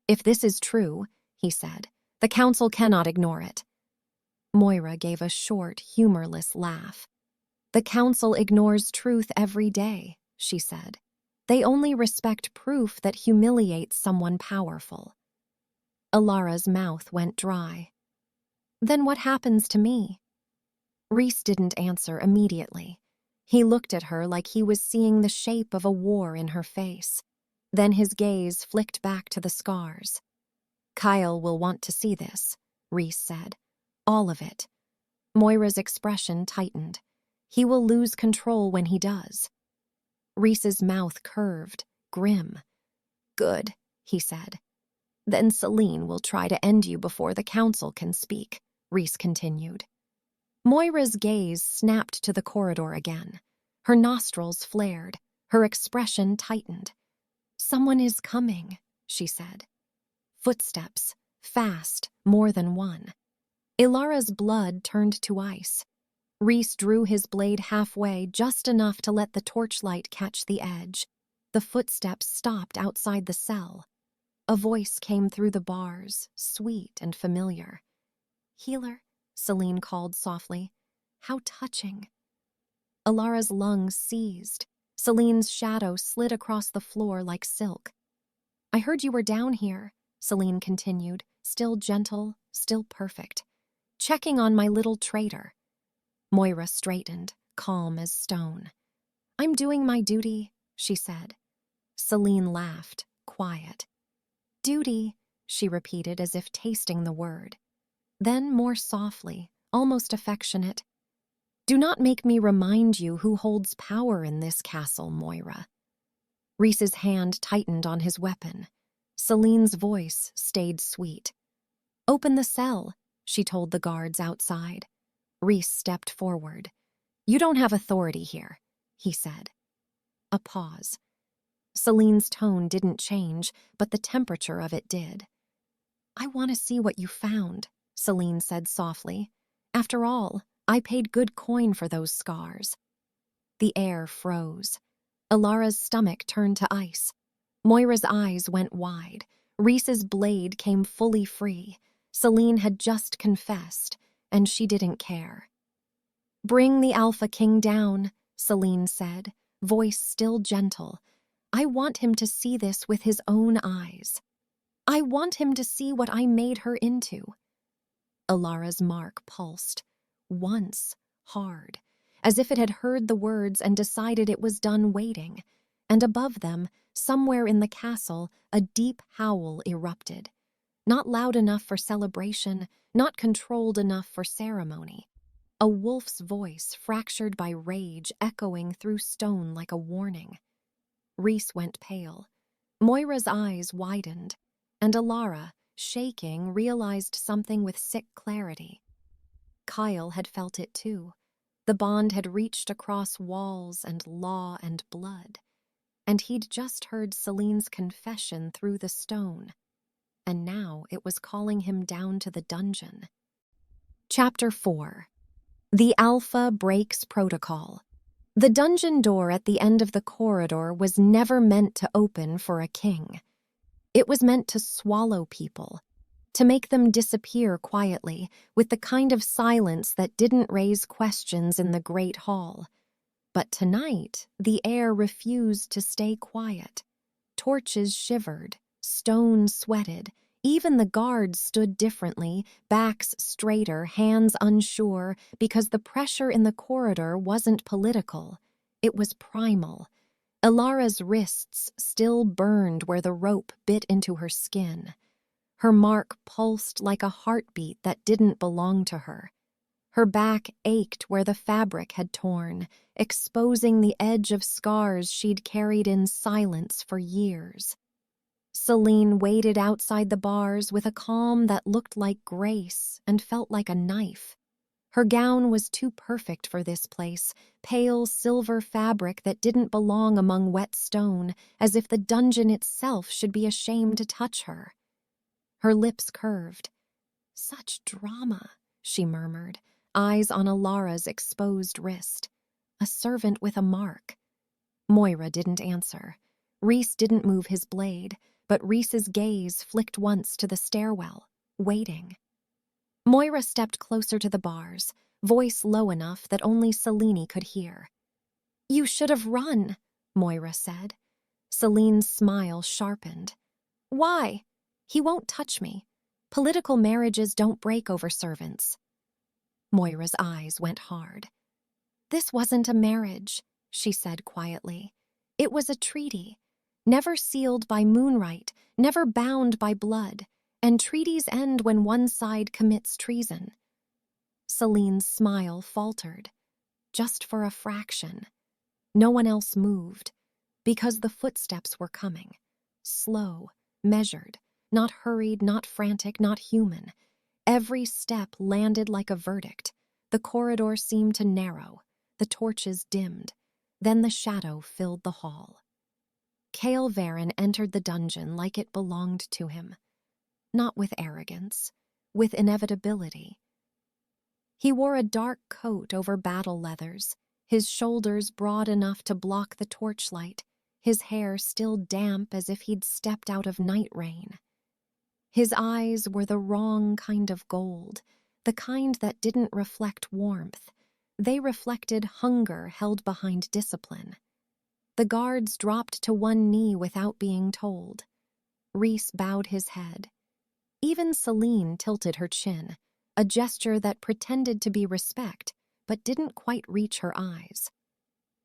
"If this is true," he said, "the council cannot ignore it." Moira gave a short, humorless laugh. "The council ignores truth every day," she said. "They only respect proof that humiliates someone powerful." Alara's mouth went dry. "Then what happens to me?" Rhys didn't answer immediately. He looked at her like he was seeing the shape of a war in her face. Then his gaze flicked back to the scars. "Kyle will want to see this," Rhys said. "All of it." Moira's expression tightened. "He will lose control when he does." Rhys's mouth curved, grim. "Good," he said. "Then Selene will try to end you before the council can speak," Rhys continued. Moira's gaze snapped to the corridor again. Her nostrils flared. Her expression tightened. "Someone is coming," she said. Footsteps, fast, more than one. Alara's blood turned to ice. Rhys drew his blade halfway, just enough to let the torchlight catch the edge. The footsteps stopped outside the cell. A voice came through the bars, sweet and familiar. "Healer," Selene called softly. "How touching." Alara's lungs seized. Selene's shadow slid across the floor like silk. "I heard you were down here," Selene continued, still gentle, still perfect. "Checking on my little traitor." Moira straightened, calm as stone. "I'm doing my duty," she said. Selene laughed, quiet. "Duty," she repeated as if tasting the word. Then more softly, almost affectionate. "Do not make me remind you who holds power in this castle, Moira." Rhys's hand tightened on his weapon. Selene's voice stayed sweet. "Open the cell," she told the guards outside. Rhys stepped forward. "You don't have authority here," he said. A pause. Selene's tone didn't change, but the temperature of it did. "I want to see what you found," Selene said softly. "After all, I paid good coin for those scars." The air froze. Alara's stomach turned to ice. Moira's eyes went wide. Rhys's blade came fully free. Selene had just confessed, and she didn't care. "Bring the Alpha King down," Selene said, voice still gentle. "I want him to see this with his own eyes. I want him to see what I made her into." Alara's mark pulsed. Once, hard, as if it had heard the words and decided it was done waiting. And above them, somewhere in the castle, a deep howl erupted. Not loud enough for celebration, not controlled enough for ceremony. A wolf's voice, fractured by rage, echoing through stone like a warning. Rhys went pale. Moira's eyes widened, and Alara, shaking, realized something with sick clarity. Kyle had felt it too. The bond had reached across walls and law and blood. And he'd just heard Selene's confession through the stone. And now it was calling him down to the dungeon. Chapter 4. The Alpha Breaks Protocol. The dungeon door at the end of the corridor was never meant to open for a king. It was meant to swallow people, to make them disappear quietly, with the kind of silence that didn't raise questions in the great hall. But tonight, the air refused to stay quiet. Torches shivered, stone sweated, Even the guards stood differently, backs straighter, hands unsure, because the pressure in the corridor wasn't political. It was primal. Ilara's wrists still burned where the rope bit into her skin. Her mark pulsed like a heartbeat that didn't belong to her. Her back ached where the fabric had torn, exposing the edge of scars she'd carried in silence for years. Celine waited outside the bars with a calm that looked like grace and felt like a knife. Her gown was too perfect for this place, pale silver fabric that didn't belong among wet stone, as if the dungeon itself should be ashamed to touch her. Her lips curved. "Such drama," she murmured, eyes on Ilara's exposed wrist. A servant with a mark. Moira didn't answer. Rhys didn't move his blade, but Rhys's gaze flicked once to the stairwell, waiting. Moira stepped closer to the bars, voice low enough that only Selene could hear. "You should have run," Moira said. Celine's smile sharpened. "Why? He won't touch me. Political marriages don't break over servants." Moira's eyes went hard. "This wasn't a marriage," she said quietly. "It was a treaty. Never sealed by moonlight, never bound by blood, and treaties end when one side commits treason." Celine's smile faltered, just for a fraction. No one else moved, because the footsteps were coming. Slow, measured, not hurried, not frantic, not human. Every step landed like a verdict. The corridor seemed to narrow, the torches dimmed, then the shadow filled the hall. Cale Varen entered the dungeon like it belonged to him. Not with arrogance, with inevitability. He wore a dark coat over battle leathers, his shoulders broad enough to block the torchlight, his hair still damp as if he'd stepped out of night rain. His eyes were the wrong kind of gold, the kind that didn't reflect warmth. They reflected hunger held behind discipline. The guards dropped to one knee without being told. Rhys bowed his head. Even Selene tilted her chin, a gesture that pretended to be respect, but didn't quite reach her eyes.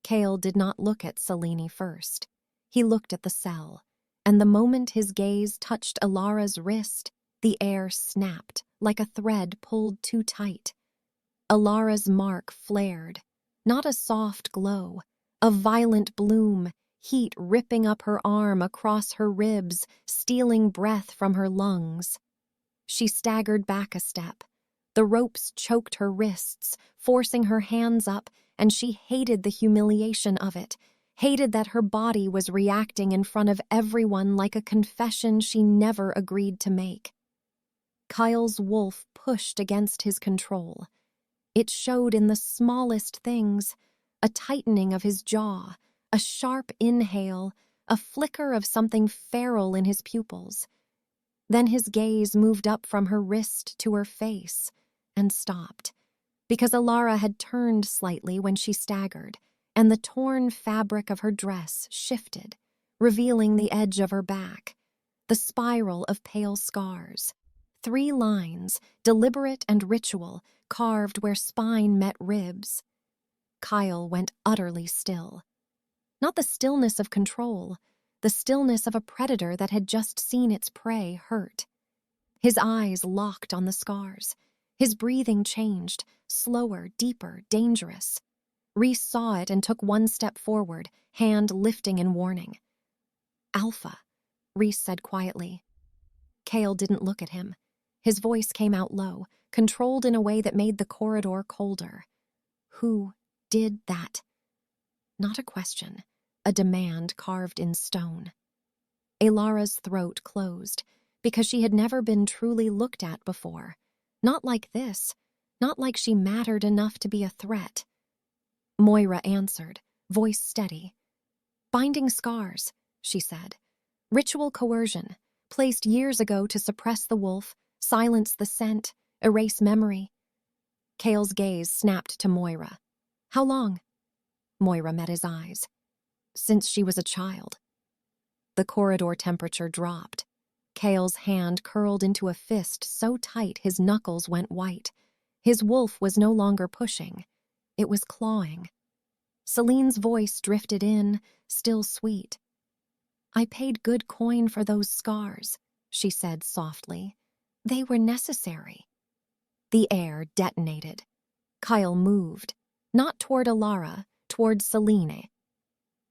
Cale did not look at Selene first. He looked at the cell, and the moment his gaze touched Ilara's wrist, the air snapped like a thread pulled too tight. Ilara's mark flared, not a soft glow, a violent bloom, heat ripping up her arm across her ribs, stealing breath from her lungs. She staggered back a step. The ropes choked her wrists, forcing her hands up, and she hated the humiliation of it, hated that her body was reacting in front of everyone like a confession she never agreed to make. Kyle's wolf pushed against his control. It showed in the smallest things, a tightening of his jaw, a sharp inhale, a flicker of something feral in his pupils. Then his gaze moved up from her wrist to her face and stopped, because Ilara had turned slightly when she staggered, and the torn fabric of her dress shifted, revealing the edge of her back, the spiral of pale scars. 3 lines, deliberate and ritual, carved where spine met ribs. Kyle went utterly still. Not the stillness of control, the stillness of a predator that had just seen its prey hurt. His eyes locked on the scars. His breathing changed, slower, deeper, dangerous. Rhys saw it and took one step forward, hand lifting in warning. "Alpha," Rhys said quietly. Cale didn't look at him. His voice came out low, controlled in a way that made the corridor colder. "Who did that?" Not a question, a demand carved in stone. Ilara's throat closed, because she had never been truly looked at before. Not like this, not like she mattered enough to be a threat. Moira answered, voice steady. "Binding scars," she said. "Ritual coercion, placed years ago to suppress the wolf, silence the scent, erase memory." Cale's gaze snapped to Moira. "How long?" Moira met his eyes. "Since she was a child." The corridor temperature dropped. Kale's hand curled into a fist so tight his knuckles went white. His wolf was no longer pushing. It was clawing. Celine's voice drifted in, still sweet. "I paid good coin for those scars," she said softly. "They were necessary." The air detonated. Kyle moved, not toward Alara, toward Celine.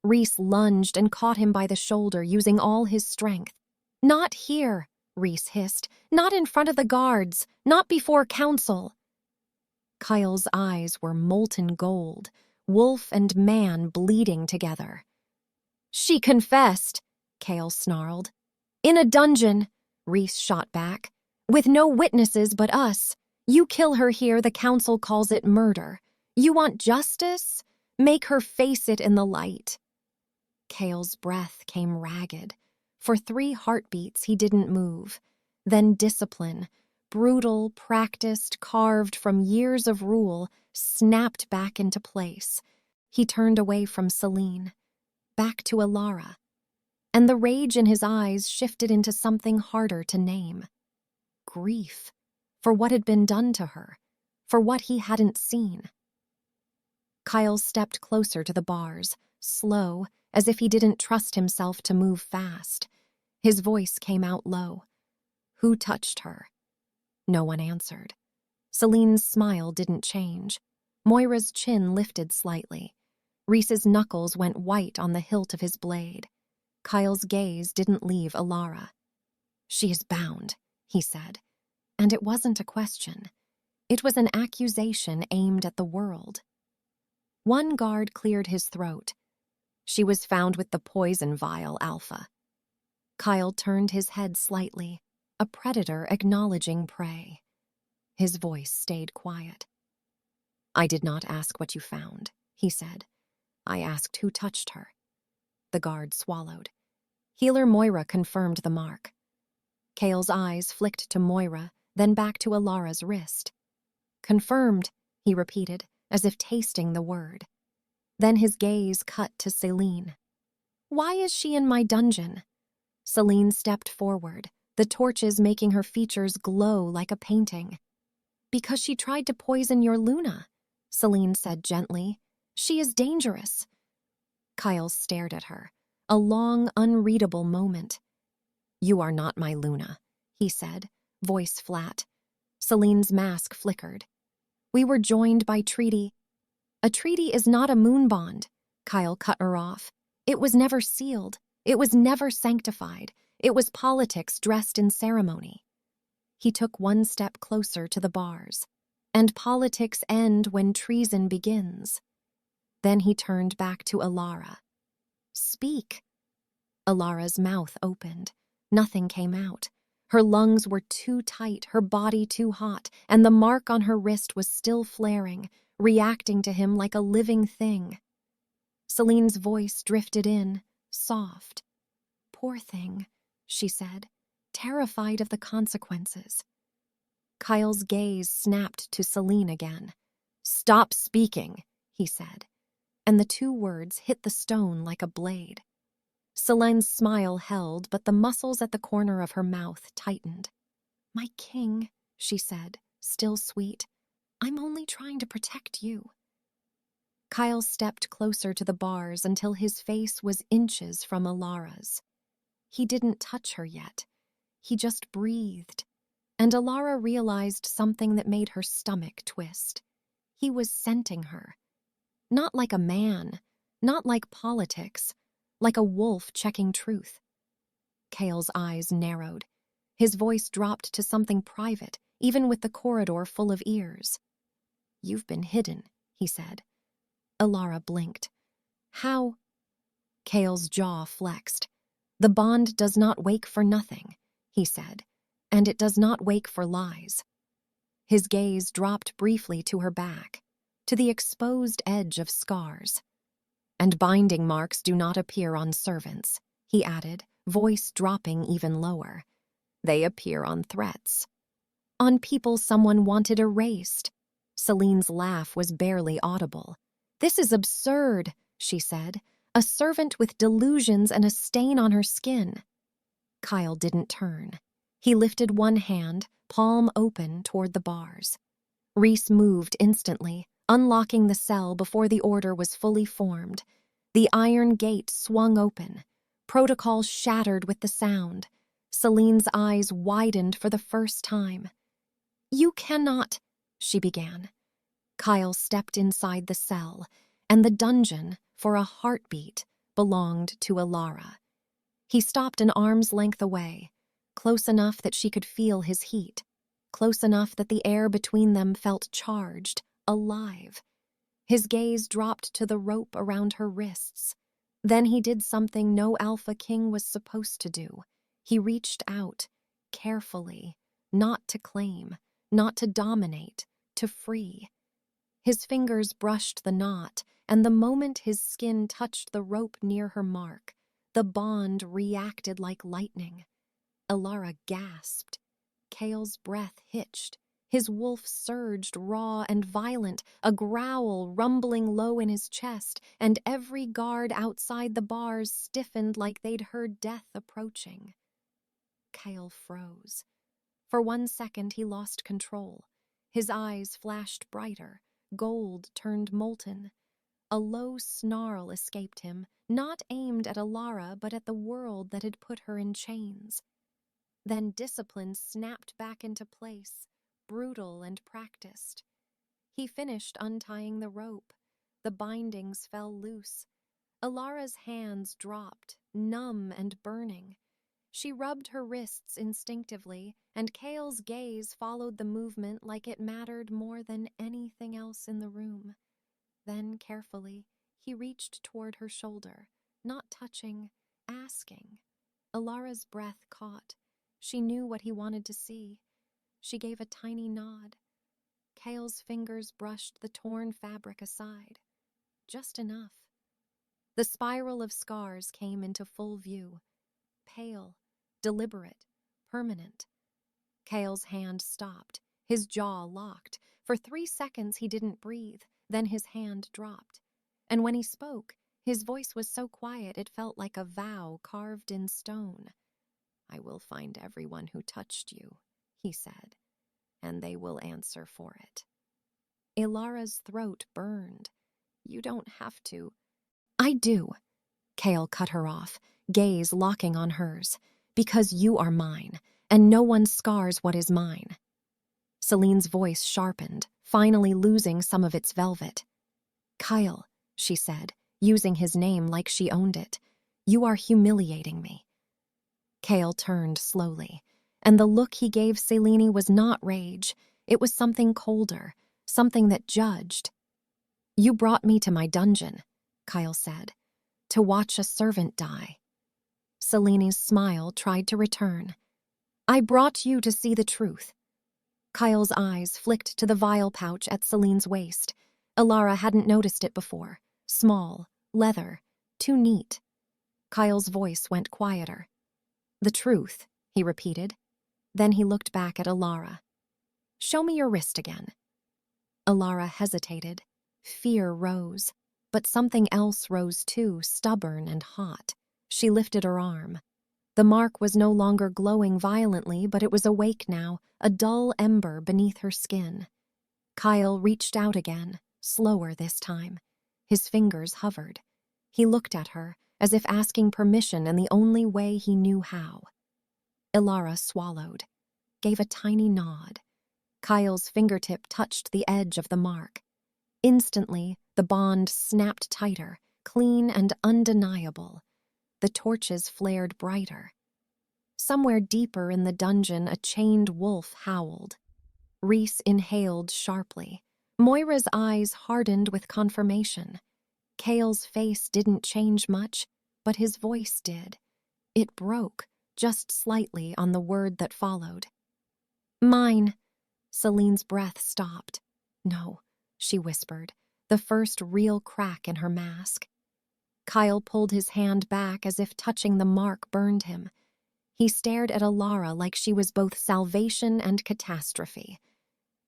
Rhys lunged and caught him by the shoulder, using all his strength. "Not here," Rhys hissed. "Not in front of the guards. Not before council." Kyle's eyes were molten gold, wolf and man bleeding together. "She confessed," Kale snarled. "In a dungeon," Rhys shot back. "With no witnesses but us. You kill her here, the council calls it murder. You want justice? Make her face it in the light." Kale's breath came ragged. For 3 heartbeats he didn't move. Then discipline, brutal, practiced, carved from years of rule, snapped back into place. He turned away from Celine, back to Alara. And the rage in his eyes shifted into something harder to name. Grief, for what had been done to her, for what he hadn't seen. Kyle stepped closer to the bars, slow, as if he didn't trust himself to move fast. His voice came out low. "Who touched her?" No one answered. Celine's smile didn't change. Moira's chin lifted slightly. Rhys's knuckles went white on the hilt of his blade. Kyle's gaze didn't leave Alara. "She is bound," he said. And it wasn't a question. It was an accusation aimed at the world. One guard cleared his throat. "She was found with the poison vial, Alpha." Kyle turned his head slightly, a predator acknowledging prey. His voice stayed quiet. "I did not ask what you found," he said. "I asked who touched her." The guard swallowed. Healer Moira confirmed the mark. Kale's eyes flicked to Moira, then back to Alara's wrist. "Confirmed," he repeated, as if tasting the word. Then his gaze cut to Celine. "Why is she in my dungeon?" Celine stepped forward, the torches making her features glow like a painting. "Because she tried to poison your Luna," Celine said gently. "She is dangerous." Kyle stared at her, a long, unreadable moment. "You are not my Luna," he said, voice flat. Celine's mask flickered. "We were joined by treaty." "A treaty is not a moon bond," Kyle cut her off. "It was never sealed. It was never sanctified. It was politics dressed in ceremony." He took one step closer to the bars. "And politics end when treason begins." Then he turned back to Alara. "Speak." Alara's mouth opened. Nothing came out. Her lungs were too tight, her body too hot, and the mark on her wrist was still flaring, reacting to him like a living thing. Celine's voice drifted in, soft. "Poor thing," she said, terrified of the consequences. Kyle's gaze snapped to Celine again. "Stop speaking," he said, and the 2 words hit the stone like a blade. Celine's smile held, but the muscles at the corner of her mouth tightened. "My king," she said, still sweet, "I'm only trying to protect you." Kyle stepped closer to the bars until his face was inches from Alara's. He didn't touch her yet. He just breathed. And Alara realized something that made her stomach twist. He was scenting her. Not like a man, not like politics, like a wolf checking truth. Kale's eyes narrowed. His voice dropped to something private, even with the corridor full of ears. "You've been hidden," he said. Alara blinked. "How?" Kale's jaw flexed. "The bond does not wake for nothing," he said, "and it does not wake for lies." His gaze dropped briefly to her back, to the exposed edge of scars. "And binding marks do not appear on servants," he added, voice dropping even lower. "They appear on threats. On people someone wanted erased." Celine's laugh was barely audible. "This is absurd," she said. "A servant with delusions and a stain on her skin." Kyle didn't turn. He lifted one hand, palm open toward the bars. Reese moved instantly, unlocking the cell before the order was fully formed. The iron gate swung open. Protocol shattered with the sound. Celine's eyes widened for the first time. "You cannot," she began. Kyle stepped inside the cell, and the dungeon, for a heartbeat, belonged to Alara. He stopped an arm's length away, close enough that she could feel his heat, close enough that the air between them felt charged, alive. His gaze dropped to the rope around her wrists. Then he did something no Alpha King was supposed to do. He reached out, carefully, not to claim, not to dominate, to free. His fingers brushed the knot, and the moment his skin touched the rope near her mark, the bond reacted like lightning. Alara gasped. Cale's breath hitched. His wolf surged, raw and violent, a growl rumbling low in his chest, and every guard outside the bars stiffened like they'd heard death approaching. Kale froze. For 1 second he lost control. His eyes flashed brighter, gold turned molten. A low snarl escaped him, not aimed at Alara but at the world that had put her in chains. Then discipline snapped back into place, brutal and practiced. He finished untying the rope. The bindings fell loose. Alara's hands dropped, numb and burning. She rubbed her wrists instinctively, and Cale's gaze followed the movement like it mattered more than anything else in the room. Then, carefully, he reached toward her shoulder, not touching, asking. Alara's breath caught. She knew what he wanted to see. She gave a tiny nod. Cale's fingers brushed the torn fabric aside. Just enough. The spiral of scars came into full view. Pale, deliberate, permanent. Cale's hand stopped, his jaw locked. For 3 seconds he didn't breathe, then his hand dropped. And when he spoke, his voice was so quiet it felt like a vow carved in stone. "I will find everyone who touched you," he said, "and they will answer for it." Alara's throat burned. "You don't have to." "I do." Cale cut her off, gaze locking on hers. "Because you are mine, and no one scars what is mine." Celine's voice sharpened, finally losing some of its velvet. "Kyle," she said, using his name like she owned it, "you are humiliating me." Cale turned slowly, and the look he gave Celine was not rage. It was something colder, something that judged. "You brought me to my dungeon," Kyle said, "to watch a servant die." Celine's smile tried to return. "I brought you to see the truth." Kyle's eyes flicked to the vial pouch at Celine's waist. Alara hadn't noticed it before. Small, leather, too neat. Kyle's voice went quieter. "The truth," he repeated. Then he looked back at Alara. "Show me your wrist again." Alara hesitated. Fear rose, but something else rose too, stubborn and hot. She lifted her arm. The mark was no longer glowing violently, but it was awake now, a dull ember beneath her skin. Kyle reached out again, slower this time. His fingers hovered. He looked at her, as if asking permission in the only way he knew how. Alara swallowed, gave a tiny nod. Kyle's fingertip touched the edge of the mark. Instantly, the bond snapped tighter, clean and undeniable. The torches flared brighter. Somewhere deeper in the dungeon, a chained wolf howled. Reese inhaled sharply. Moira's eyes hardened with confirmation. Cale's face didn't change much, but his voice did. It broke, just slightly, on the word that followed. "Mine." Celine's breath stopped. "No," she whispered, the first real crack in her mask. Kyle pulled his hand back as if touching the mark burned him. He stared at Alara like she was both salvation and catastrophe.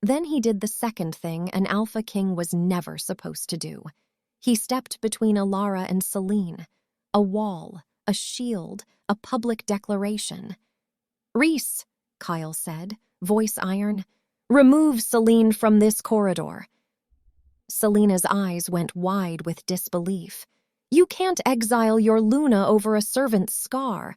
Then he did the second thing an Alpha King was never supposed to do. He stepped between Alara and Celine. A wall, a shield, a public declaration. "Rhys," Kyle said, voice iron, "remove Selene from this corridor." Selena's eyes went wide with disbelief. "You can't exile your Luna over a servant's scar."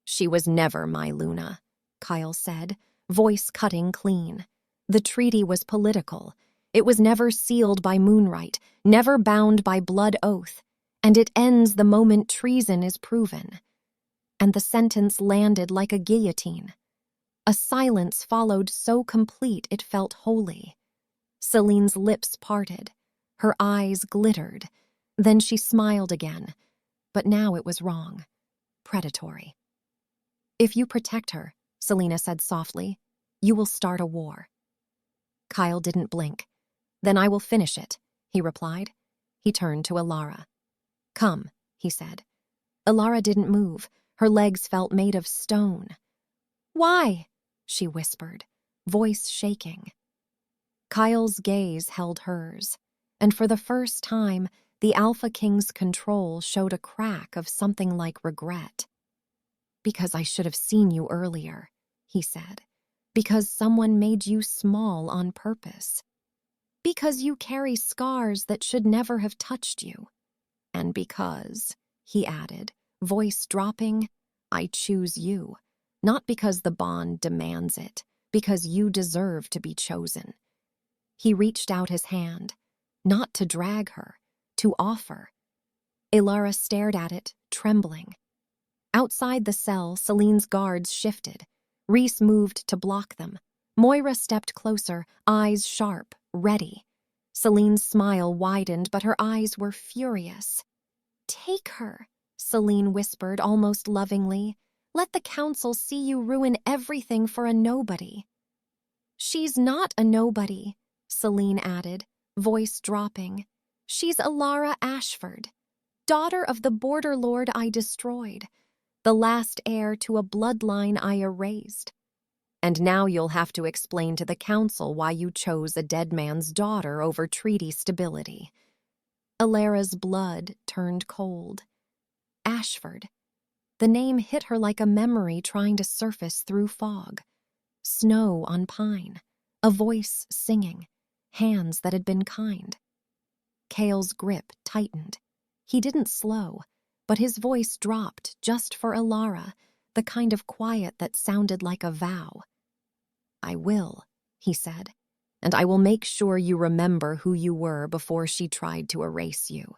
"She was never my Luna," Kyle said, voice cutting clean. "The treaty was political. It was never sealed by moonlight, never bound by blood oath, and it ends the moment treason is proven." And the sentence landed like a guillotine. A silence followed so complete it felt holy. Selene's lips parted. Her eyes glittered. Then she smiled again. But now it was wrong. Predatory. "If you protect her," Selena said softly, "you will start a war." Kyle didn't blink. "Then I will finish it," he replied. He turned to Alara. "Come," he said. Alara didn't move. Her legs felt made of stone. "Why?" she whispered, voice shaking. Kyle's gaze held hers, and for the first time, the Alpha King's control showed a crack of something like regret. "Because I should have seen you earlier," he said. "Because someone made you small on purpose. Because you carry scars that should never have touched you. And because," he added, voice dropping, "I choose you. Not because the bond demands it, because you deserve to be chosen." He reached out his hand, not to drag her, to offer. Alara stared at it, trembling. Outside the cell, Selene's guards shifted. Rhys moved to block them. Moira stepped closer, eyes sharp, ready. Selene's smile widened, but her eyes were furious. "Take her," Selene whispered almost lovingly. "Let the council see you ruin everything for a nobody." "She's not a nobody," Selene added, voice dropping. "She's Alara Ashford, daughter of the border lord I destroyed, the last heir to a bloodline I erased. And now you'll have to explain to the council why you chose a dead man's daughter over treaty stability." Alara's blood turned cold. Ashford. The name hit her like a memory trying to surface through fog. Snow on pine, a voice singing, hands that had been kind. Cale's grip tightened. He didn't slow, but his voice dropped just for Alara, the kind of quiet that sounded like a vow. "I will," he said, "and I will make sure you remember who you were before she tried to erase you."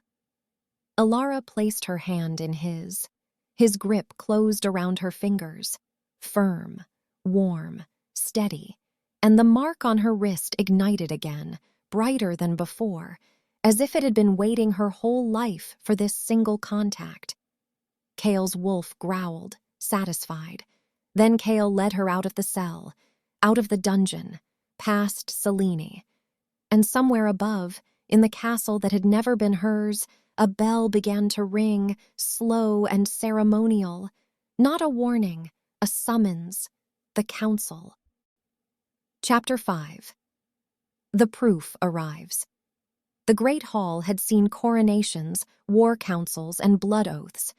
Alara placed her hand in his. His grip closed around her fingers, firm, warm, steady, and the mark on her wrist ignited again, brighter than before, as if it had been waiting her whole life for this single contact. Cale's wolf growled, satisfied. Then Cale led her out of the cell, out of the dungeon, past Selene. And somewhere above, in the castle that had never been hers, a bell began to ring, slow and ceremonial. Not a warning, a summons. The council. Chapter 5. The proof arrives. The Great Hall had seen coronations, war councils, and blood oaths.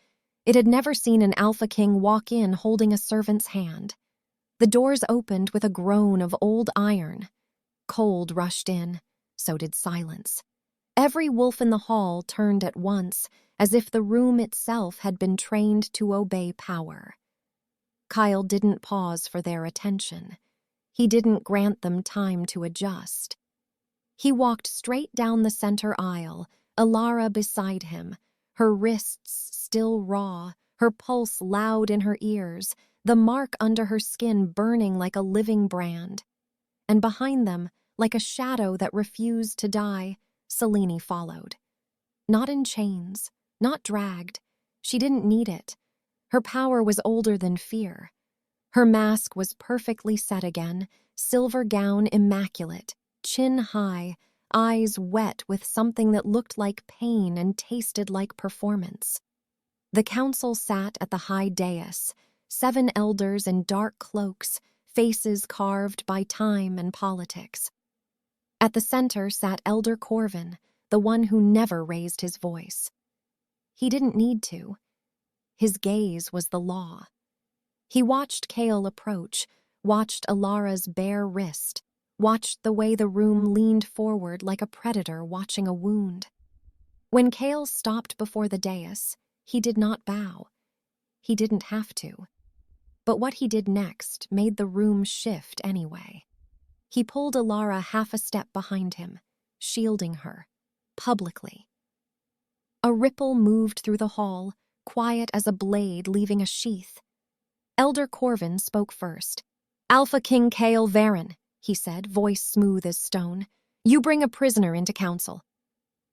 It had never seen an Alpha King walk in holding a servant's hand. The doors opened with a groan of old iron. Cold rushed in, so did silence. Every wolf in the hall turned at once, as if the room itself had been trained to obey power. Kyle didn't pause for their attention. He didn't grant them time to adjust. He walked straight down the center aisle, Alara beside him, her wrists still raw, her pulse loud in her ears, the mark under her skin burning like a living brand. And behind them, like a shadow that refused to die, Selene followed. Not in chains, not dragged. She didn't need it. Her power was older than fear. Her mask was perfectly set again, silver gown immaculate, chin high, eyes wet with something that looked like pain and tasted like performance. The council sat at the high dais, 7 elders in dark cloaks, faces carved by time and politics. At the center sat Elder Corvin, the one who never raised his voice. He didn't need to. His gaze was the law. He watched Cale approach, watched Alara's bare wrist, watched the way the room leaned forward like a predator watching a wound. When Cale stopped before the dais, he did not bow. He didn't have to. But what he did next made the room shift anyway. He pulled Alara half a step behind him, shielding her, publicly. A ripple moved through the hall, quiet as a blade leaving a sheath. Elder Corvin spoke first. "Alpha King Cale Varen," he said, voice smooth as stone. "You bring a prisoner into council."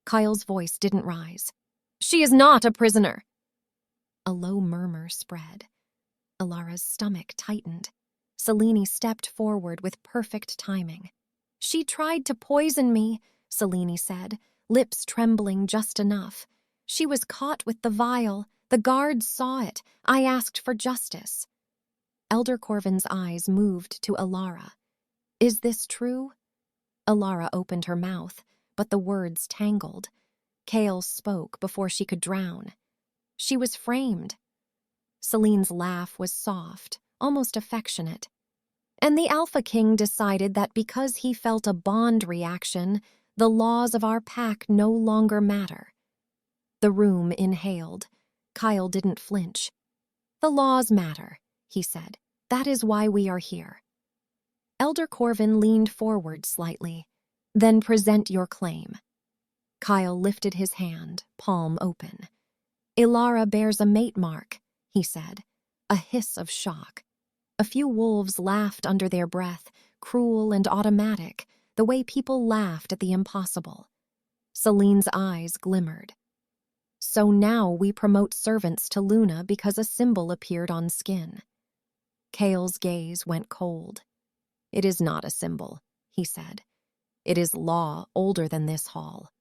Kyle's voice didn't rise. "She is not a prisoner." A low murmur spread. Alara's stomach tightened. Selene stepped forward with perfect timing. "She tried to poison me," Selene said, lips trembling just enough. "She was caught with the vial. The guards saw it. I asked for justice." Elder Corvin's eyes moved to Alara. "Is this true?" Alara opened her mouth, but the words tangled. Cale spoke before she could drown. "She was framed." Selene's laugh was soft, almost affectionate. "And the Alpha King decided that because he felt a bond reaction, the laws of our pack no longer matter." The room inhaled. Kyle didn't flinch. "The laws matter," he said. "That is why we are here." Elder Corvin leaned forward slightly. "Then present your claim." Kyle lifted his hand, palm open. "Alara bears a mate mark," he said. A hiss of shock. A few wolves laughed under their breath, cruel and automatic, the way people laughed at the impossible. Selene's eyes glimmered. "So now we promote servants to Luna because a symbol appeared on skin." Cale's gaze went cold. "It is not a symbol," he said. "It is law older than this hall."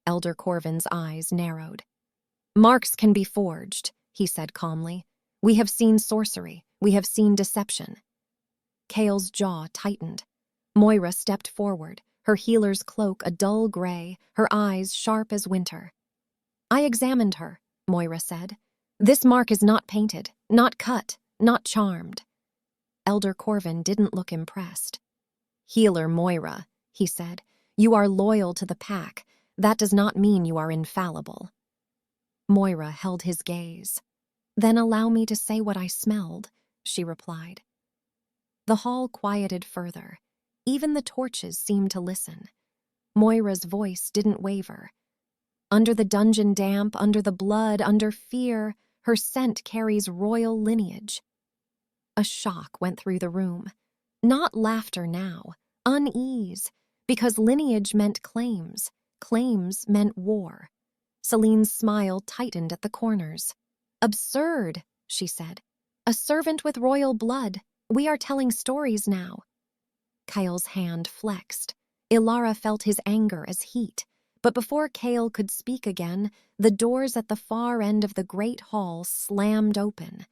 Elder Corvin's eyes narrowed. "Marks can be forged," he said calmly. "We have seen sorcery. We have seen deception." Cale's jaw tightened. Moira stepped forward, her healer's cloak a dull gray, her eyes sharp as winter. "I examined her," Moira said. "This mark is not painted, not cut, not charmed." Elder Corvin didn't look impressed. "Healer Moira," he said, "you are loyal to the pack. That does not mean you are infallible." Moira held his gaze. "Then allow me to say what I smelled," she replied. The hall quieted further. Even the torches seemed to listen. Moira's voice didn't waver. "Under the dungeon damp, under the blood, under fear, her scent carries royal lineage." A shock went through the room. Not laughter now, unease, because lineage meant claims. Claims meant war. Selene's smile tightened at the corners. "Absurd," she said. "A servant with royal blood. We are telling stories now." Kyle's hand flexed. Alara felt his anger as heat. But before Cale could speak again, the doors at the far end of the great hall slammed open.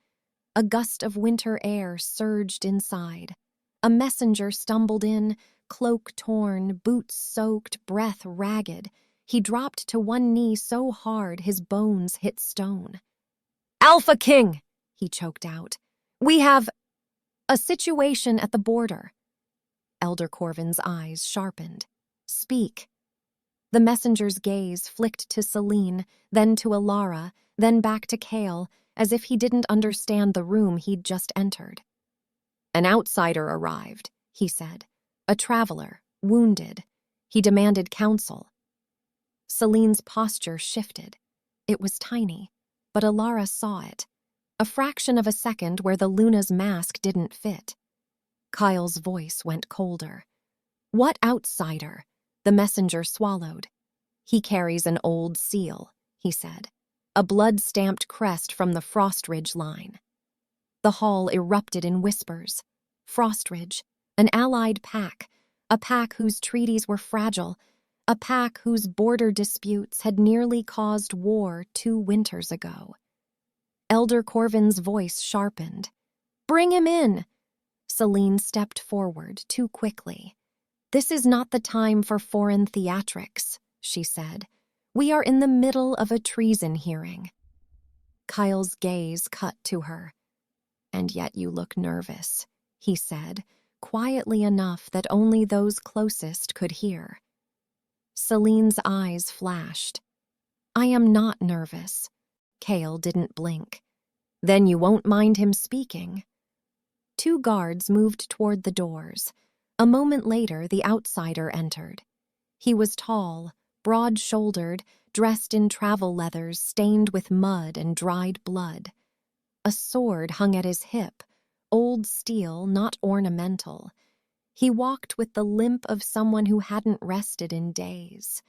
A gust of winter air surged inside. A messenger stumbled in, cloak torn, boots soaked, breath ragged. He dropped to one knee so hard his bones hit stone. "Alpha King," he choked out. "We have a situation at the border." Elder Corvin's eyes sharpened. "Speak." The messenger's gaze flicked to Selene, then to Alara, then back to Cale, as if he didn't understand the room he'd just entered. "An outsider arrived," he said. "A traveler, wounded. He demanded counsel." Selene's posture shifted. It was tiny, but Alara saw it. A fraction of a second where the Luna's mask didn't fit. Kyle's voice went colder. "What outsider?" The messenger swallowed. "He carries an old seal," he said. "A blood-stamped crest from the Frostridge line." The hall erupted in whispers. Frostridge, an allied pack, a pack whose treaties were fragile, a pack whose border disputes had nearly caused war 2 winters ago. Elder Corvin's voice sharpened. "Bring him in!" Selene stepped forward too quickly. "This is not the time for foreign theatrics," she said. "We are in the middle of a treason hearing." Kyle's gaze cut to her. "And yet you look nervous," he said, quietly enough that only those closest could hear. Celine's eyes flashed. "I am not nervous." Kale didn't blink. "Then you won't mind him speaking." Two guards moved toward the doors. A moment later, the outsider entered. He was tall, broad-shouldered, dressed in travel leathers stained with mud and dried blood. A sword hung at his hip, old steel, not ornamental. He walked with the limp of someone who hadn't rested in days.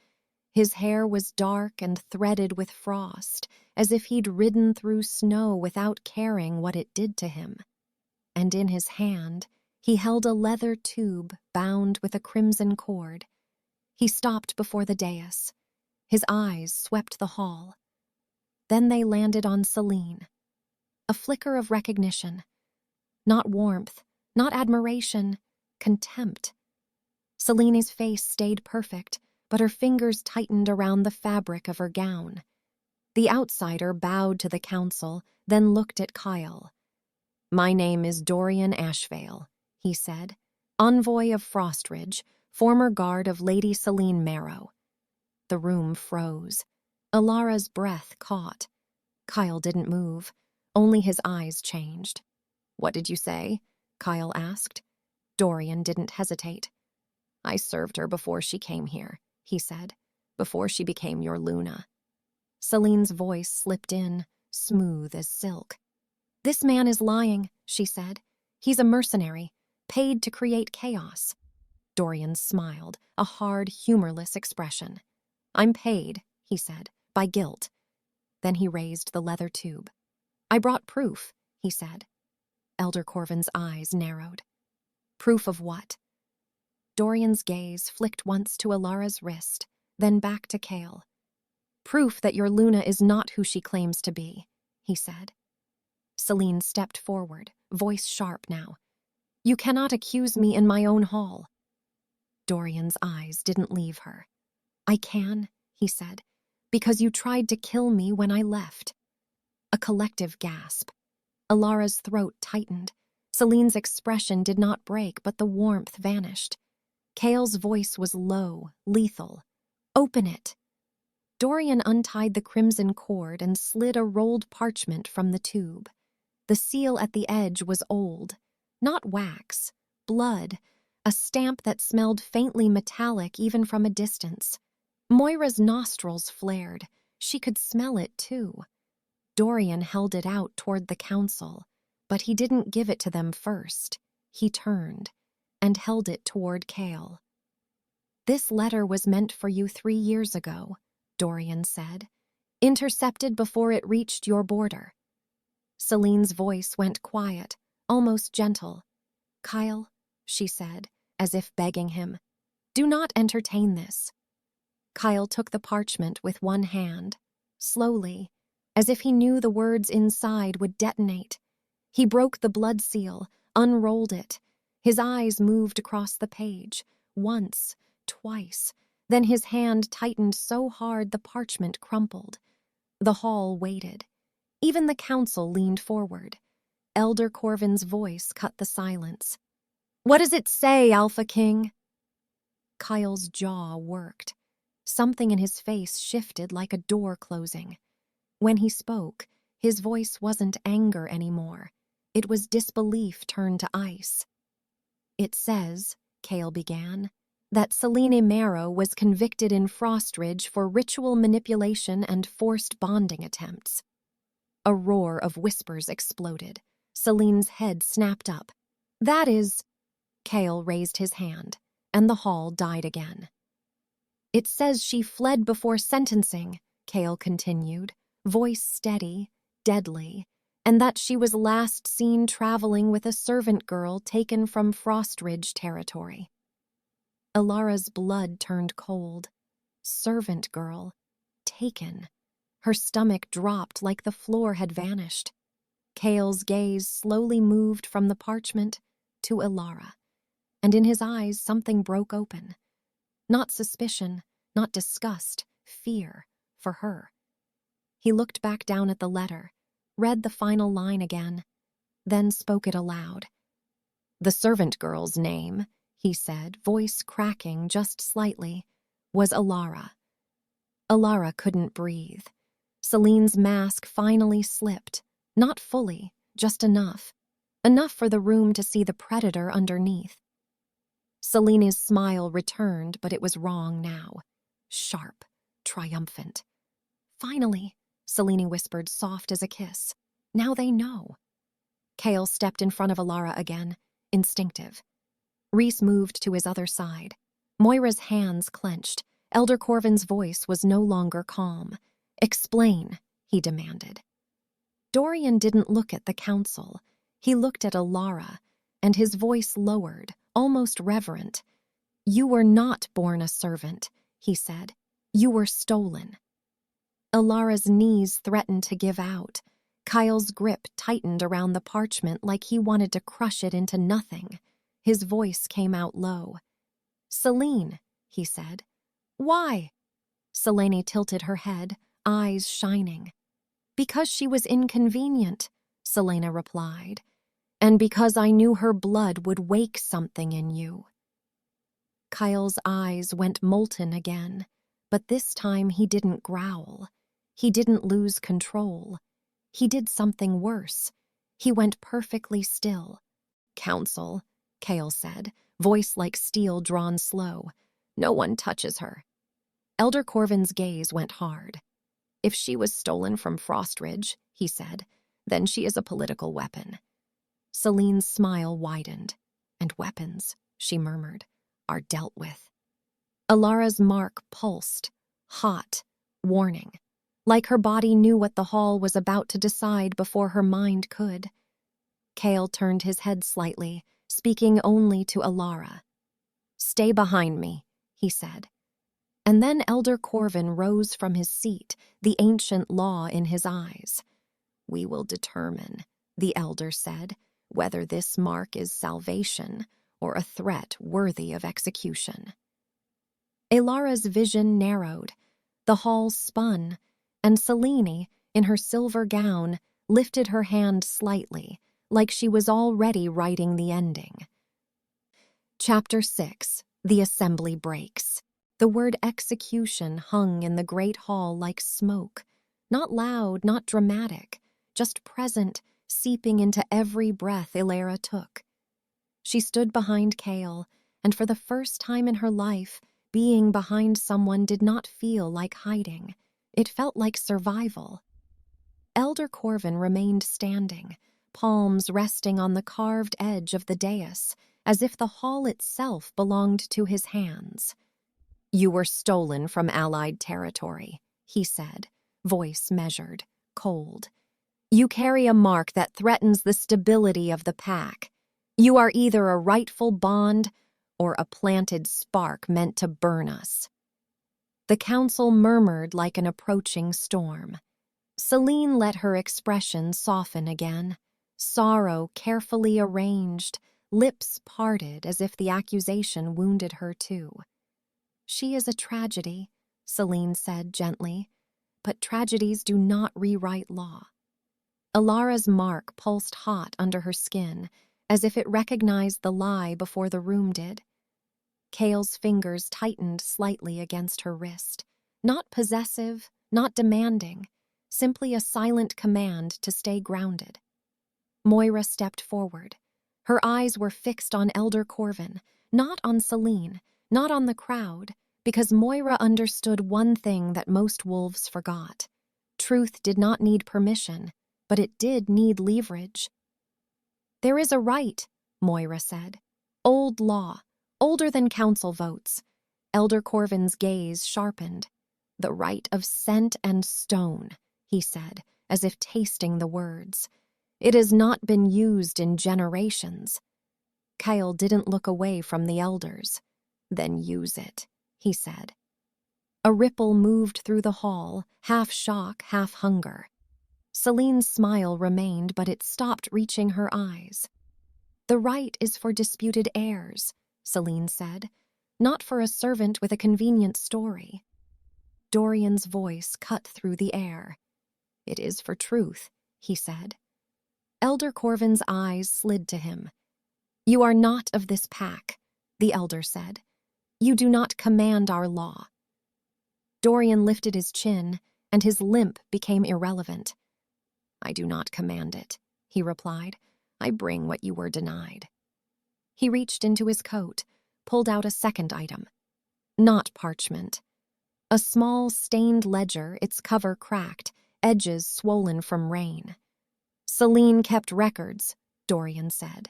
His hair was dark and threaded with frost, as if he'd ridden through snow without caring what it did to him. And in his hand, he held a leather tube bound with a crimson cord. He stopped before the dais. His eyes swept the hall. Then they landed on Celine. A flicker of recognition. Not warmth, not admiration, contempt. Celine's face stayed perfect, but her fingers tightened around the fabric of her gown. The outsider bowed to the council, then looked at Kyle. "My name is Dorian Ashvale," he said, "envoy of Frostridge, former guard of Lady Celine Marrow." The room froze. Alara's breath caught. Kyle didn't move, only his eyes changed. "What did you say?" Kyle asked. Dorian didn't hesitate. "I served her before she came here," he said, "before she became your Luna." Celine's voice slipped in, smooth as silk. "This man is lying," she said. "He's a mercenary, paid to create chaos." Dorian smiled, a hard, humorless expression. "I'm paid," he said, "by guilt." Then he raised the leather tube. "I brought proof," he said. Elder Corvin's eyes narrowed. "Proof of what?" Dorian's gaze flicked once to Alara's wrist, then back to Kale. "Proof that your Luna is not who she claims to be," he said. Celine stepped forward, voice sharp now. "You cannot accuse me in my own hall." Dorian's eyes didn't leave her. "I can," he said, "because you tried to kill me when I left." A collective gasp. Alara's throat tightened. Celine's expression did not break, but the warmth vanished. Kale's voice was low, lethal. "Open it." Dorian untied the crimson cord and slid a rolled parchment from the tube. The seal at the edge was old, not wax, blood, a stamp that smelled faintly metallic even from a distance. Moira's nostrils flared. She could smell it too. Dorian held it out toward the council, but he didn't give it to them first. He turned and held it toward Kale. "This letter was meant for you 3 years ago," Dorian said, "intercepted before it reached your border." Celine's voice went quiet, almost gentle. "Kyle," she said, as if begging him, "do not entertain this." Kyle took the parchment with one hand, slowly, as if he knew the words inside would detonate. He broke the blood seal, unrolled it. His eyes moved across the page, once, twice. Then his hand tightened so hard the parchment crumpled. The hall waited. Even the council leaned forward. Elder Corvin's voice cut the silence. "What does it say, Alpha King?" Kyle's jaw worked. Something in his face shifted like a door closing. When he spoke, his voice wasn't anger anymore. It was disbelief turned to ice. "It says," Kale began, "that Celine Marrow was convicted in Frostridge for ritual manipulation and forced bonding attempts." A roar of whispers exploded. Celine's head snapped up. "That is—" Kale raised his hand, and the hall died again. "It says she fled before sentencing," Kale continued, voice steady, deadly, "and that she was last seen traveling with a servant girl taken from Frostridge territory." Alara's blood turned cold. Servant girl. Taken. Her stomach dropped like the floor had vanished. Kale's gaze slowly moved from the parchment to Alara, and in his eyes something broke open. Not suspicion, not disgust, fear for her. He looked back down at the letter, read the final line again, then spoke it aloud. "The servant girl's name," he said, voice cracking just slightly, "was Alara." Alara couldn't breathe. Celine's mask finally slipped, not fully, just enough. Enough for the room to see the predator underneath. Celine's smile returned, but it was wrong now. Sharp, triumphant. "Finally," Selene whispered, soft as a kiss. "Now they know." Kale stepped in front of Alara again, instinctive. Rhys moved to his other side. Moira's hands clenched. Elder Corvin's voice was no longer calm. "Explain," he demanded. Dorian didn't look at the council. He looked at Alara, and his voice lowered, almost reverent. "You were not born a servant," he said. "You were stolen." Alara's knees threatened to give out. Kyle's grip tightened around the parchment like he wanted to crush it into nothing. His voice came out low. "Selene," he said. "Why?" Selene tilted her head, eyes shining. "Because she was inconvenient," Selena replied. "And because I knew her blood would wake something in you." Kyle's eyes went molten again, but this time he didn't growl. He didn't lose control. He did something worse. He went perfectly still. "Council," Kale said, voice like steel drawn slow. "No one touches her." Elder Corvin's gaze went hard. "If she was stolen from Frostridge," he said, "then she is a political weapon." Celine's smile widened. "And weapons," she murmured, "are dealt with." Alara's mark pulsed, hot, warning, like her body knew what the hall was about to decide before her mind could. Kale turned his head slightly, speaking only to Alara. "Stay behind me," he said. And then Elder Corvin rose from his seat, the ancient law in his eyes. "We will determine," the elder said, "whether this mark is salvation or a threat worthy of execution." Alara's vision narrowed. The hall spun, and Selene, in her silver gown, lifted her hand slightly, like she was already writing the ending. Chapter 6. The Assembly Breaks. The word execution hung in the great hall like smoke. Not loud, not dramatic, just present, seeping into every breath Ilara took. She stood behind Kale, and for the first time in her life, being behind someone did not feel like hiding. It felt like survival. Elder Corvin remained standing, palms resting on the carved edge of the dais, as if the hall itself belonged to his hands. "You were stolen from Allied territory," he said, voice measured, cold. "You carry a mark that threatens the stability of the pack. You are either a rightful bond or a planted spark meant to burn us." The council murmured like an approaching storm. Selene let her expression soften again, sorrow carefully arranged, lips parted as if the accusation wounded her too. "She is a tragedy," Selene said gently, "but tragedies do not rewrite law." Alara's mark pulsed hot under her skin, as if it recognized the lie before the room did. Kale's fingers tightened slightly against her wrist, not possessive, not demanding, simply a silent command to stay grounded. Moira stepped forward. Her eyes were fixed on Elder Corvin, not on Selene, not on the crowd, because Moira understood one thing that most wolves forgot. Truth did not need permission, but it did need leverage. "There is a right," Moira said. "Old law, older than council votes." Elder Corvin's gaze sharpened. "The right of scent and stone," he said, as if tasting the words. "It has not been used in generations." Kyle didn't look away from the elders. "Then use it," he said. A ripple moved through the hall, half shock, half hunger. Celine's smile remained, but it stopped reaching her eyes. "The right is for disputed heirs," Selene said, "not for a servant with a convenient story." Dorian's voice cut through the air. "It is for truth," he said. Elder Corvin's eyes slid to him. You are not of this pack, the elder said. You do not command our law. Dorian lifted his chin, and his limp became irrelevant. I do not command it, he replied. I bring what you were denied. He reached into his coat, pulled out a second item. Not parchment. A small, stained ledger, its cover cracked, edges swollen from rain. Celine kept records, Dorian said.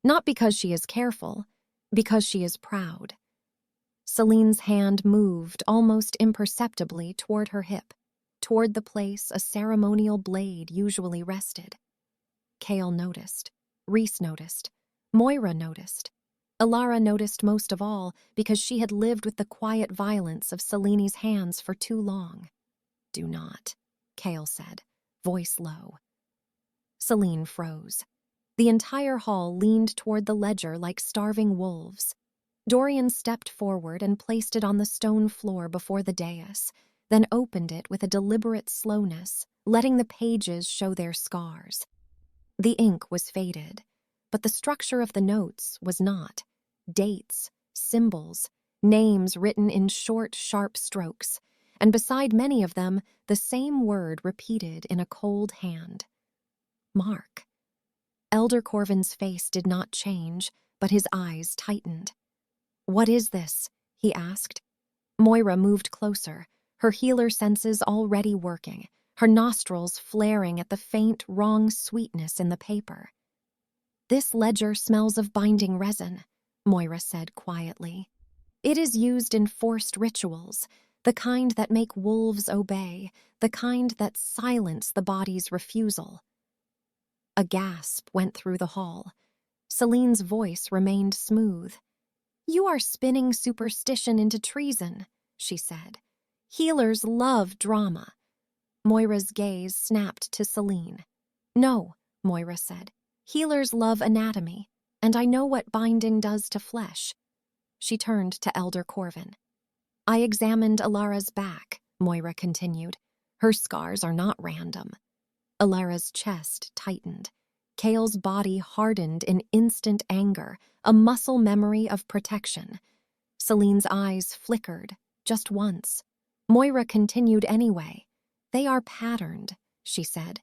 Not because she is careful, because she is proud. Celine's hand moved almost imperceptibly toward her hip, toward the place a ceremonial blade usually rested. Cale noticed. Rhys noticed. Moira noticed. Alara noticed most of all because she had lived with the quiet violence of Celine's hands for too long. Do not, Cale said, voice low. Celine froze. The entire hall leaned toward the ledger like starving wolves. Dorian stepped forward and placed it on the stone floor before the dais, then opened it with a deliberate slowness, letting the pages show their scars. The ink was faded, but the structure of the notes was not. Dates, symbols, names written in short, sharp strokes, and beside many of them, the same word repeated in a cold hand. Mark. Elder Corvin's face did not change, but his eyes tightened. What is this? He asked. Moira moved closer, her healer senses already working, her nostrils flaring at the faint, wrong sweetness in the paper. This ledger smells of binding resin, Moira said quietly. It is used in forced rituals, the kind that make wolves obey, the kind that silence the body's refusal. A gasp went through the hall. Celine's voice remained smooth. You are spinning superstition into treason, she said. Healers love drama. Moira's gaze snapped to Celine. No, Moira said. Healers love anatomy, and I know what binding does to flesh. She turned to Elder Corvin. I examined Alara's back, Moira continued. Her scars are not random. Alara's chest tightened. Cale's body hardened in instant anger, a muscle memory of protection. Celine's eyes flickered, just once. Moira continued anyway. They are patterned, she said.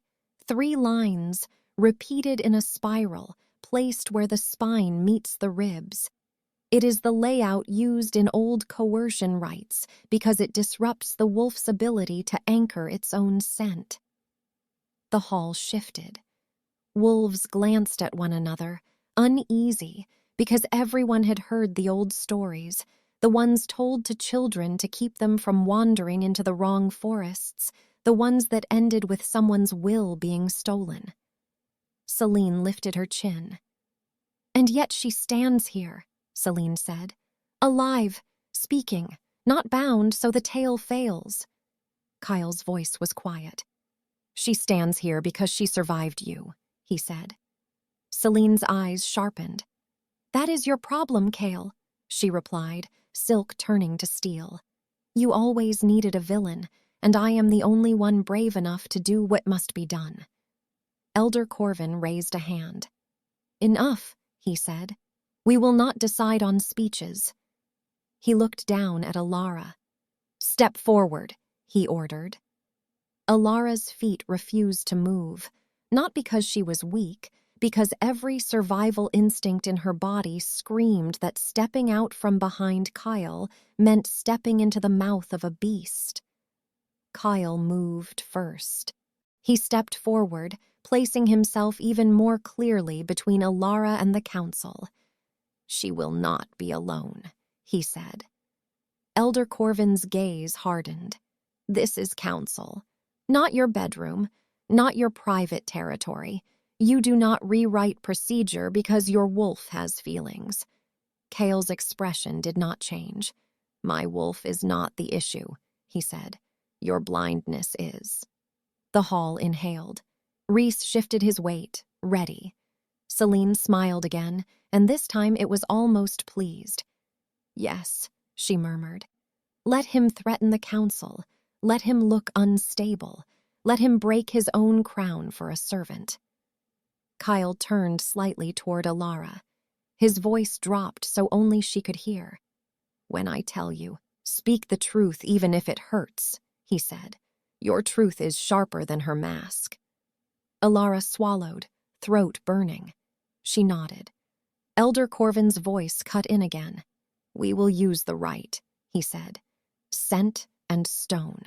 3 lines, repeated in a spiral, placed where the spine meets the ribs. It is the layout used in old coercion rites because it disrupts the wolf's ability to anchor its own scent. The hall shifted. Wolves glanced at one another, uneasy, because everyone had heard the old stories, the ones told to children to keep them from wandering into the wrong forests, the ones that ended with someone's will being stolen. Celine lifted her chin. And yet she stands here, Celine said. Alive, speaking, not bound so the tale fails. Kyle's voice was quiet. She stands here because she survived you, he said. Celine's eyes sharpened. That is your problem, Cale, she replied, silk turning to steel. You always needed a villain, and I am the only one brave enough to do what must be done. Elder Corvin raised a hand. Enough, he said. We will not decide on speeches. He looked down at Alara. Step forward, he ordered. Alara's feet refused to move, not because she was weak, because every survival instinct in her body screamed that stepping out from behind Kyle meant stepping into the mouth of a beast. Kyle moved first. He stepped forward, placing himself even more clearly between Alara and the council. She will not be alone, he said. Elder Corvin's gaze hardened. This is council. Not your bedroom, not your private territory. You do not rewrite procedure because your wolf has feelings. Cale's expression did not change. My wolf is not the issue, he said. Your blindness is. The hall inhaled. Rhys shifted his weight, ready. Celine smiled again, and this time it was almost pleased. Yes, she murmured. Let him threaten the council. Let him look unstable. Let him break his own crown for a servant. Kyle turned slightly toward Alara. His voice dropped so only she could hear. "When I tell you, speak the truth even if it hurts," he said. "Your truth is sharper than her mask." Alara swallowed, throat burning. She nodded. Elder Corvin's voice cut in again. "We will use the right," he said. "Scent and stone."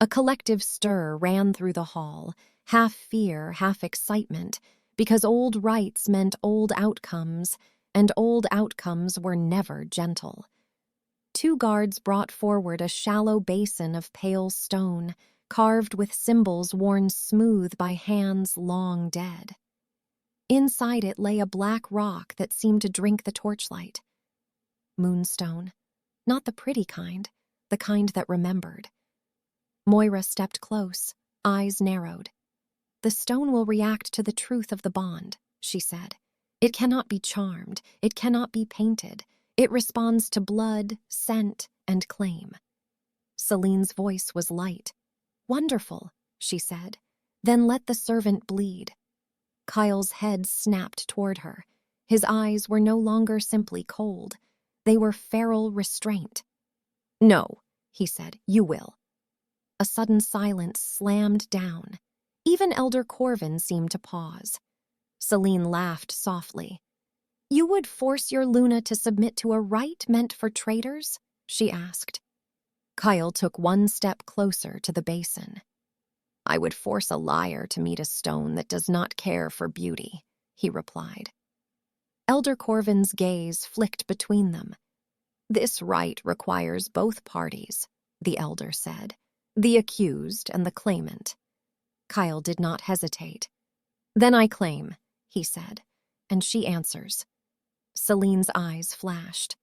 A collective stir ran through the hall, half fear, half excitement, because old rights meant old outcomes, and old outcomes were never gentle. 2 guards brought forward a shallow basin of pale stone, carved with symbols worn smooth by hands long dead. Inside it lay a black rock that seemed to drink the torchlight. Moonstone. Not the pretty kind, the kind that remembered. Moira stepped close, eyes narrowed. "The stone will react to the truth of the bond," she said. "It cannot be charmed, it cannot be painted. It responds to blood, scent, and claim." Celine's voice was light. "Wonderful," she said. "Then let the servant bleed." Kyle's head snapped toward her. His eyes were no longer simply cold. They were feral restraint. "No," he said, "you will." A sudden silence slammed down. Even Elder Corvin seemed to pause. Celine laughed softly. "You would force your Luna to submit to a rite meant for traitors?" she asked. Kyle took one step closer to the basin. "I would force a liar to meet a stone that does not care for beauty," he replied. Elder Corvin's gaze flicked between them. "This rite requires both parties," the elder said. "The accused and the claimant." Kyle did not hesitate. "Then I claim," he said, "and she answers." Celine's eyes flashed.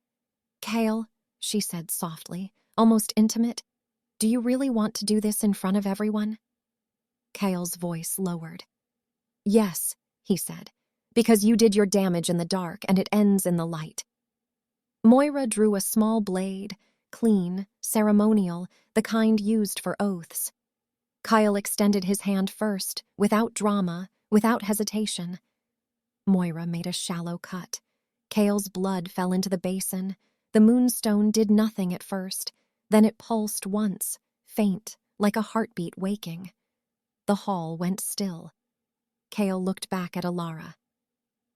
"Kyle," she said softly, almost intimate, "do you really want to do this in front of everyone?" Kyle's voice lowered. "Yes," he said, "because you did your damage in the dark and it ends in the light." Moira drew a small blade, clean, ceremonial, the kind used for oaths. Kyle extended his hand first, without drama, without hesitation. Moira made a shallow cut. Kyle's blood fell into the basin. The moonstone did nothing at first. Then it pulsed once, faint, like a heartbeat waking. The hall went still. Kyle looked back at Alara.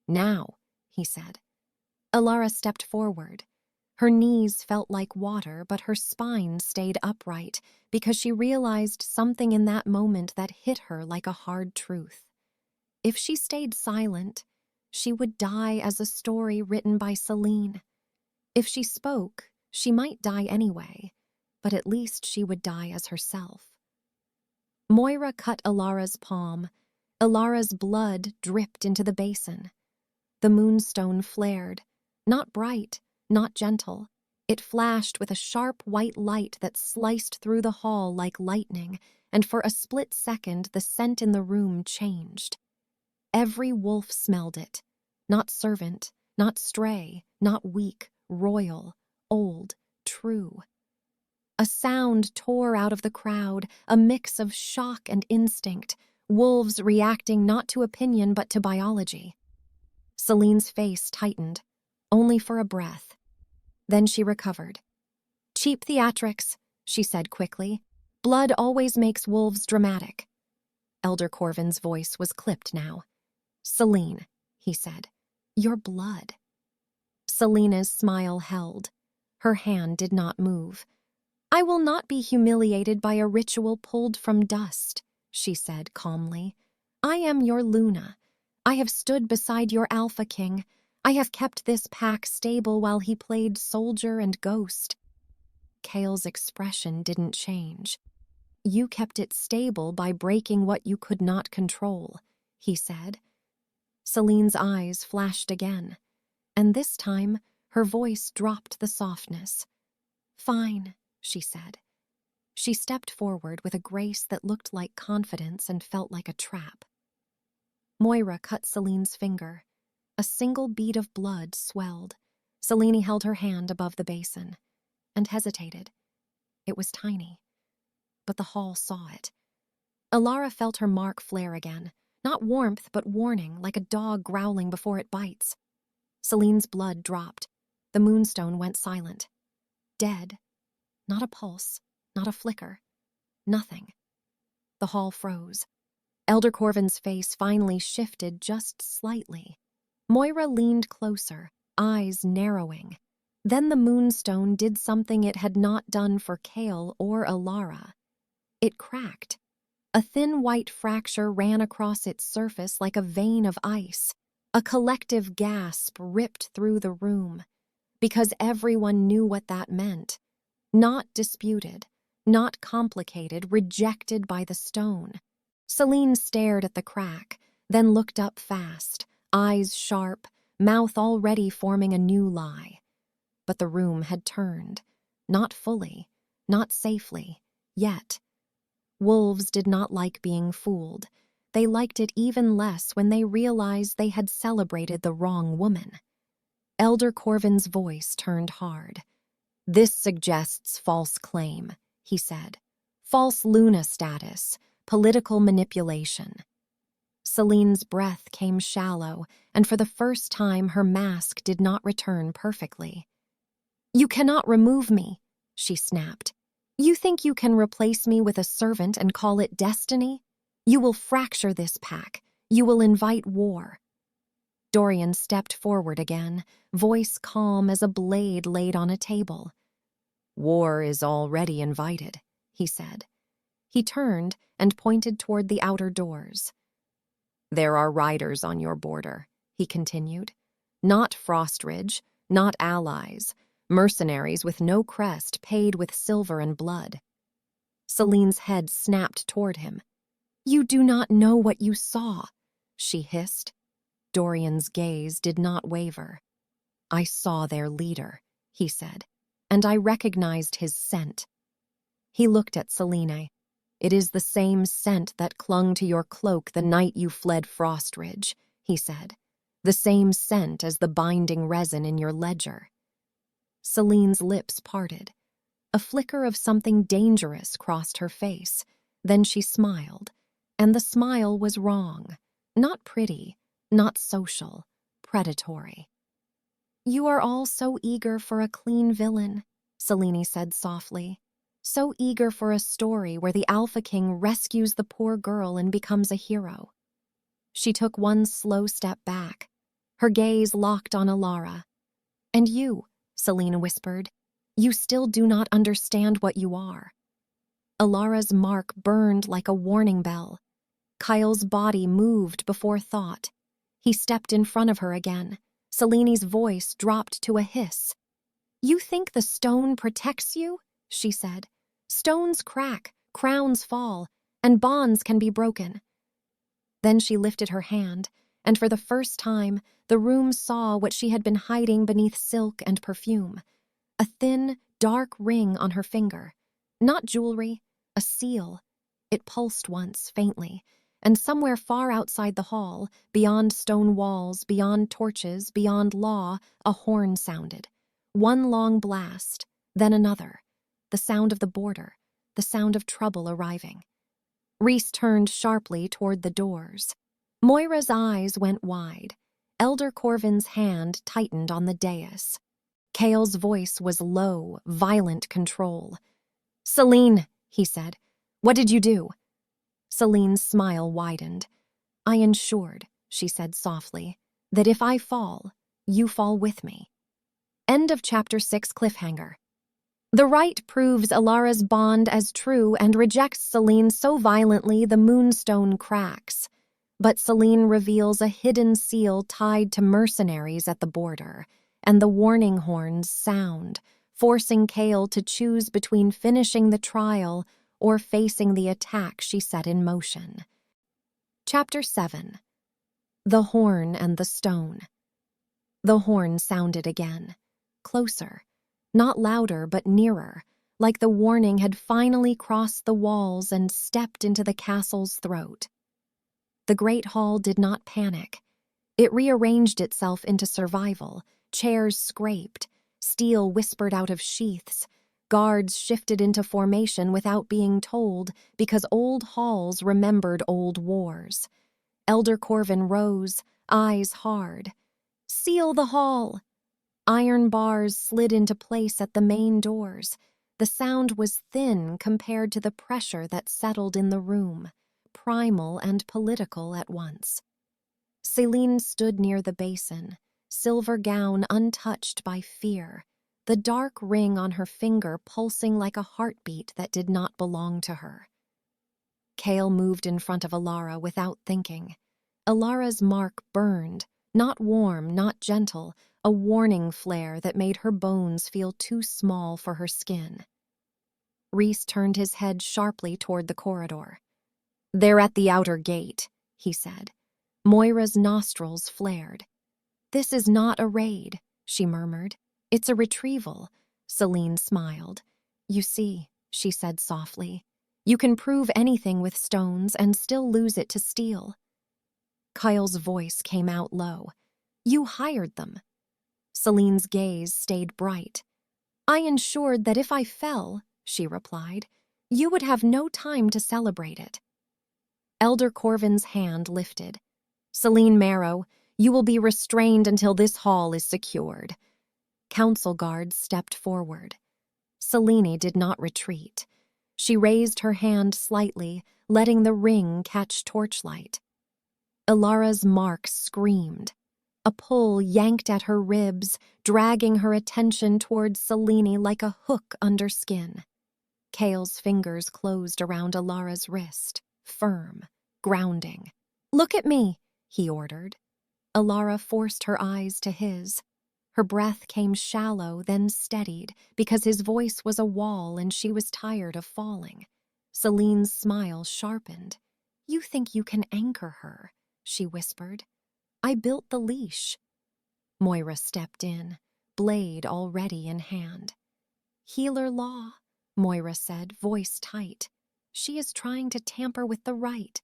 "Now," he said. Alara stepped forward. Her knees felt like water, but her spine stayed upright because she realized something in that moment that hit her like a hard truth. If she stayed silent, she would die as a story written by Celine. If she spoke, she might die anyway, but at least she would die as herself. Moira cut Alara's palm. Alara's blood dripped into the basin. The moonstone flared, not bright, not gentle. It flashed with a sharp white light that sliced through the hall like lightning, and for a split second the scent in the room changed. Every wolf smelled it. Not servant, not stray, not weak, royal, old, true. A sound tore out of the crowd, a mix of shock and instinct, wolves reacting not to opinion but to biology. Celine's face tightened, only for a breath. Then she recovered. "Cheap theatrics," she said quickly. "Blood always makes wolves dramatic." Elder Corvin's voice was clipped now. "Celine," he said, "your blood." Selena's smile held. Her hand did not move. "I will not be humiliated by a ritual pulled from dust," she said calmly. "I am your Luna. I have stood beside your Alpha King. I have kept this pack stable while he played soldier and ghost." Kale's expression didn't change. "You kept it stable by breaking what you could not control," he said. Celine's eyes flashed again, and this time her voice dropped the softness. "Fine," she said. She stepped forward with a grace that looked like confidence and felt like a trap. Moira cut Celine's finger. A single bead of blood swelled. Celine held her hand above the basin and hesitated. It was tiny, but the hall saw it. Alara felt her mark flare again, not warmth but warning, like a dog growling before it bites. Celine's blood dropped. The moonstone went silent. Dead. Not a pulse, not a flicker. Nothing. The hall froze. Elder Corvin's face finally shifted just slightly. Moira leaned closer, eyes narrowing. Then the moonstone did something it had not done for Kale or Alara. It cracked. A thin white fracture ran across its surface like a vein of ice. A collective gasp ripped through the room, because everyone knew what that meant. Not disputed, not complicated, rejected by the stone. Celine stared at the crack, then looked up fast, eyes sharp, mouth already forming a new lie. But the room had turned. Not fully, not safely, yet. Wolves did not like being fooled. They liked it even less when they realized they had celebrated the wrong woman. Elder Corvin's voice turned hard. "This suggests false claim," he said. "False Luna status, political manipulation." Celine's breath came shallow, and for the first time her mask did not return perfectly. "You cannot remove me," she snapped. "You think you can replace me with a servant and call it destiny? You will fracture this pack. You will invite war." Dorian stepped forward again, voice calm as a blade laid on a table. "War is already invited," he said. He turned and pointed toward the outer doors. "There are riders on your border," he continued. "Not Frostridge, not allies. Mercenaries with no crest, paid with silver and blood." Celine's head snapped toward him. "You do not know what you saw," she hissed. Dorian's gaze did not waver. "I saw their leader," he said, "and I recognized his scent." He looked at Celine. "It is the same scent that clung to your cloak the night you fled Frostridge," he said. "The same scent as the binding resin in your ledger." Celine's lips parted. A flicker of something dangerous crossed her face. Then she smiled, and the smile was wrong. Not pretty, not social, predatory. "You are all so eager for a clean villain," Celine said softly. "So eager for a story where the Alpha King rescues the poor girl and becomes a hero." She took one slow step back, her gaze locked on Alara. "And you," Celine whispered, "you still do not understand what you are." Alara's mark burned like a warning bell. Kyle's body moved before thought. He stepped in front of her again. Celine's voice dropped to a hiss. "You think the stone protects you?" she said. "Stones crack, crowns fall, and bonds can be broken." Then she lifted her hand, and for the first time, the room saw what she had been hiding beneath silk and perfume. A thin, dark ring on her finger. Not jewelry, a seal. It pulsed once, faintly, and somewhere far outside the hall, beyond stone walls, beyond torches, beyond law, a horn sounded. One long blast, then another. The sound of the border, the sound of trouble arriving. Rhys turned sharply toward the doors. Moira's eyes went wide. Elder Corvin's hand tightened on the dais. Kale's voice was low, violent control. "Celine," he said, "what did you do?" Celine's smile widened. "I ensured," she said softly, "that if I fall, you fall with me." End of Chapter 6 cliffhanger. The rite proves Alara's bond as true and rejects Celine so violently the moonstone cracks. But Celine reveals a hidden seal tied to mercenaries at the border, and the warning horns sound, forcing Kale to choose between finishing the trial or facing the attack she set in motion. Chapter 7. The Horn and the Stone. The horn sounded again, closer. Not louder, but nearer, like the warning had finally crossed the walls and stepped into the castle's throat. The great hall did not panic. It rearranged itself into survival. Chairs scraped, steel whispered out of sheaths, Guards shifted into formation without being told because old halls remembered old wars. Elder Corvin rose, eyes hard. "Seal the hall!" Iron bars slid into place at the main doors. The sound was thin compared to the pressure that settled in the room, primal and political at once. Céline stood near the basin, silver gown untouched by fear, the dark ring on her finger pulsing like a heartbeat that did not belong to her. Cale moved in front of Alara without thinking. Alara's mark burned, not warm, not gentle, a warning flare that made her bones feel too small for her skin. Rhys turned his head sharply toward the corridor. "They're at the outer gate," he said. Moira's nostrils flared. "This is not a raid," she murmured. "It's a retrieval." Céline smiled. "You see," she said softly, "you can prove anything with stones and still lose it to steel." Kyle's voice came out low. "You hired them." Céline's gaze stayed bright. "I ensured that if I fell," she replied, "you would have no time to celebrate it." Elder Corvin's hand lifted. "Céline Marrow, you will be restrained until this hall is secured." Council guards stepped forward. Céline did not retreat. She raised her hand slightly, letting the ring catch torchlight. Alara's mark screamed. A pull yanked at her ribs, dragging her attention towards Céline like a hook under skin. Cale's fingers closed around Alara's wrist, firm, grounding. "Look at me," he ordered. Alara forced her eyes to his. Her breath came shallow, then steadied, because his voice was a wall and she was tired of falling. Céline's smile sharpened. "You think you can anchor her," she whispered. "I built the leash." Moira stepped in, blade already in hand. "Healer law," Moira said, voice tight. "She is trying to tamper with the right."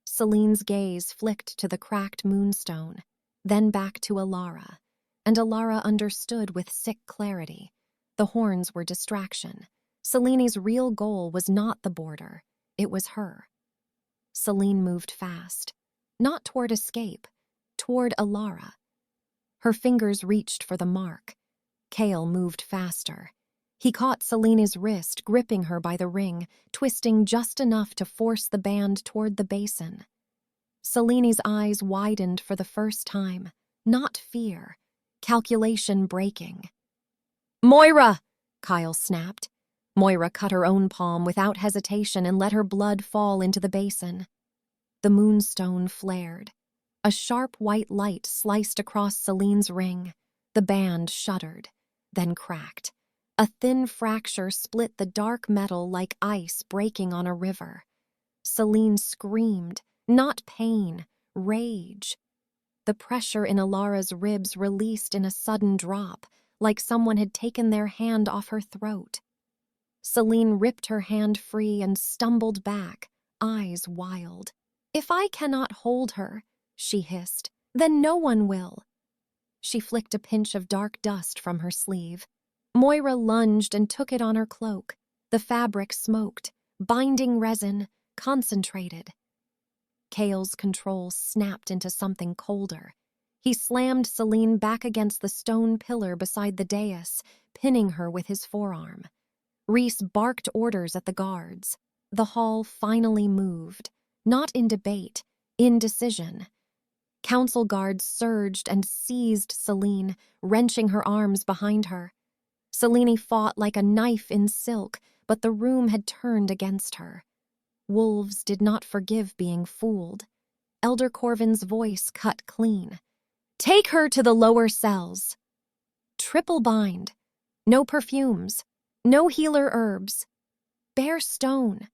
Céline's gaze flicked to the cracked moonstone, then back to Alara, and Alara understood with sick clarity. The horns were distraction. Céline's real goal was not the border, it was her. Céline moved fast, not toward escape, toward Alara. Her fingers reached for the mark. Cale moved faster. He caught Céline's wrist, gripping her by the ring, twisting just enough to force the band toward the basin. Céline's eyes widened for the first time, not fear, calculation breaking. "Moira!" Kyle snapped. Moira cut her own palm without hesitation and let her blood fall into the basin. The moonstone flared. A sharp white light sliced across Céline's ring. The band shuddered, then cracked. A thin fracture split the dark metal like ice breaking on a river. Céline screamed, not pain, rage. The pressure in Alara's ribs released in a sudden drop, like someone had taken their hand off her throat. Céline ripped her hand free and stumbled back, eyes wild. "If I cannot hold her," she hissed, "then no one will." She flicked a pinch of dark dust from her sleeve. Moira lunged and took it on her cloak. The fabric smoked, binding resin, concentrated. Cale's control snapped into something colder. He slammed Céline back against the stone pillar beside the dais, pinning her with his forearm. Rhys barked orders at the guards. The hall finally moved, not in debate, in decision. Council guards surged and seized Céline, wrenching her arms behind her. Céline fought like a knife in silk, but the room had turned against her. Wolves did not forgive being fooled. Elder Corvin's voice cut clean. "Take her to the lower cells. Triple bind. No perfumes. No healer herbs. Bare stone."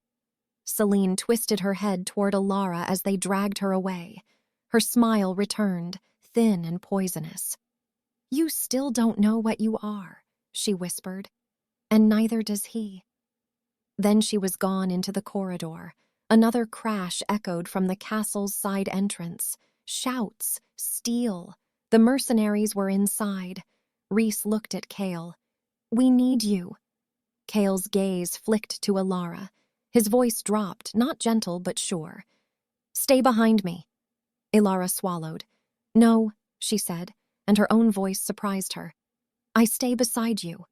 Céline twisted her head toward Alara as they dragged her away. Her smile returned, thin and poisonous. "You still don't know what you are," she whispered, "and neither does he." Then she was gone into the corridor. Another crash echoed from the castle's side entrance. Shouts, steel. The mercenaries were inside. Rhys looked at Cale. "We need you." Cale's gaze flicked to Alara. His voice dropped, not gentle but sure. "Stay behind me." Alara swallowed. "No," she said, and her own voice surprised her. "I stay beside you."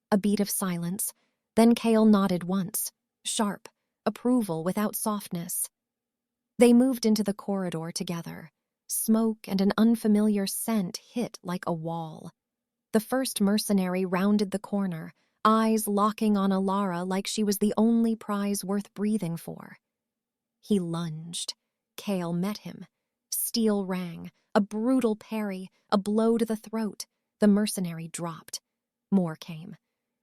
A beat of silence. Then Cale nodded once. Sharp. Approval without softness. They moved into the corridor together. Smoke and an unfamiliar scent hit like a wall. The first mercenary rounded the corner, eyes locking on Alara like she was the only prize worth breathing for. He lunged. Cale met him. Steel rang, a brutal parry, a blow to the throat. The mercenary dropped. More came.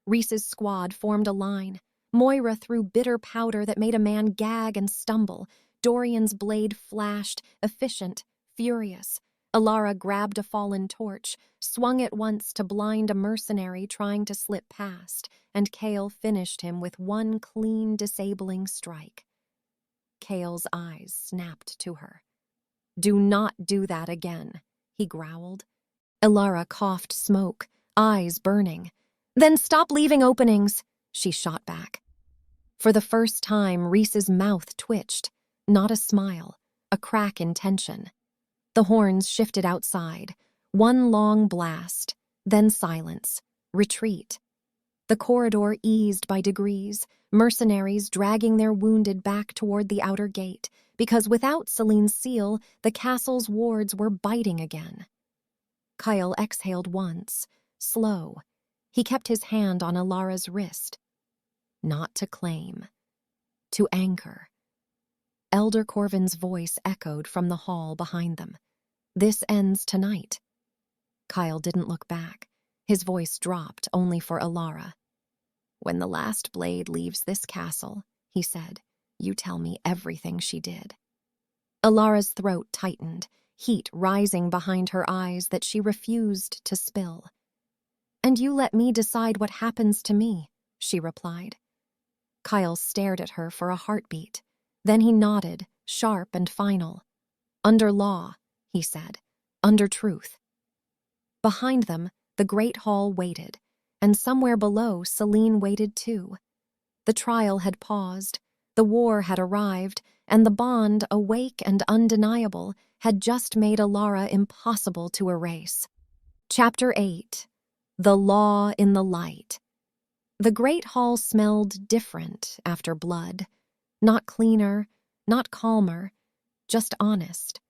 Reese's squad formed a line. Moira threw bitter powder that made a man gag and stumble. Dorian's blade flashed, efficient, furious. Alara grabbed a fallen torch, swung it once to blind a mercenary trying to slip past, and Cale finished him with one clean, disabling strike. Cale's eyes snapped to her. "Do not do that again," he growled. Alara coughed smoke, eyes burning. "Then stop leaving openings," she shot back. For the first time, Reese's mouth twitched. Not a smile, a crack in tension. The horns shifted outside. One long blast, then silence, retreat. The corridor eased by degrees, mercenaries dragging their wounded back toward the outer gate, because without Celine's seal, the castle's wards were biting again. Kyle exhaled once, slow. He kept his hand on Alara's wrist. Not to claim. To anchor. Elder Corvin's voice echoed from the hall behind them. "This ends tonight." Kyle didn't look back. His voice dropped only for Alara. "When the last blade leaves this castle," he said, "you tell me everything she did." Alara's throat tightened, heat rising behind her eyes that she refused to spill. "And you let me decide what happens to me," she replied. Kyle stared at her for a heartbeat. Then he nodded, sharp and final. "Under law," he said, "under truth." Behind them, the great hall waited, and somewhere below, Celine waited too. The trial had paused, the war had arrived, and the bond, awake and undeniable, had just made Alara impossible to erase. Chapter 8. The Law in the Light. The great hall smelled different after blood. Not cleaner, not calmer, just honest.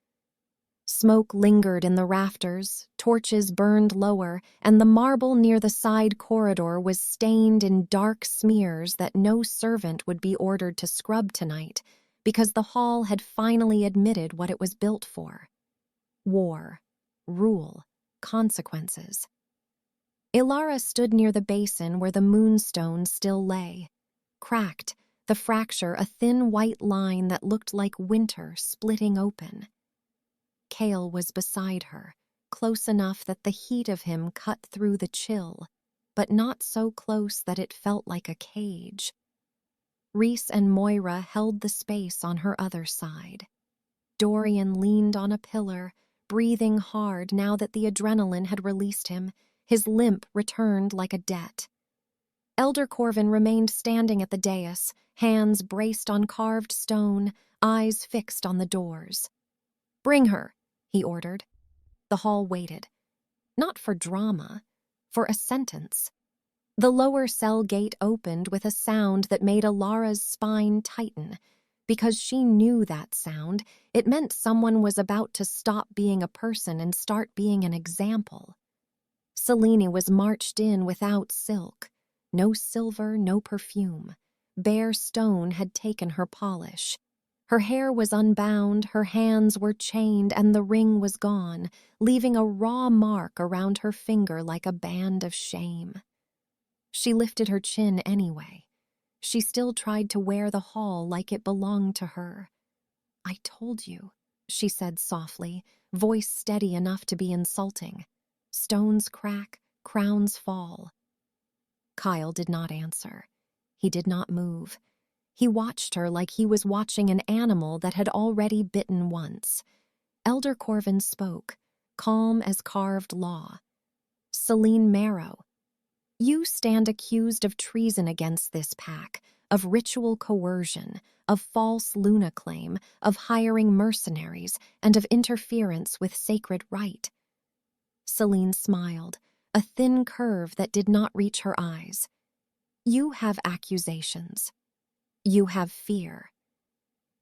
Smoke lingered in the rafters, torches burned lower, and the marble near the side corridor was stained in dark smears that no servant would be ordered to scrub tonight, because the hall had finally admitted what it was built for. War, rule, consequences. Alara stood near the basin where the moonstone still lay. Cracked, the fracture a thin white line that looked like winter splitting open. Cale was beside her, close enough that the heat of him cut through the chill, but not so close that it felt like a cage. Reese and Moira held the space on her other side. Dorian leaned on a pillar, breathing hard now that the adrenaline had released him. His limp returned like a debt. Elder Corvin remained standing at the dais, hands braced on carved stone, eyes fixed on the doors. "Bring her," he ordered. The hall waited. Not for drama, for a sentence. The lower cell gate opened with a sound that made Alara's spine tighten. Because she knew that sound, it meant someone was about to stop being a person and start being an example. Celine was marched in without silk. No silver, no perfume. Bare stone had taken her polish. Her hair was unbound, her hands were chained, and the ring was gone, leaving a raw mark around her finger like a band of shame. She lifted her chin anyway. She still tried to wear the hall like it belonged to her. "I told you," she said softly, voice steady enough to be insulting. Stones crack, crowns fall. Kyle did not answer. He did not move. He watched her like he was watching an animal that had already bitten once. Elder Corvin spoke, calm as carved law. "Celine Marrow." You stand accused of treason against this pack, of ritual coercion, of false Luna claim, of hiring mercenaries, and of interference with sacred rite." Celine smiled, a thin curve that did not reach her eyes. "You have accusations. You have fear.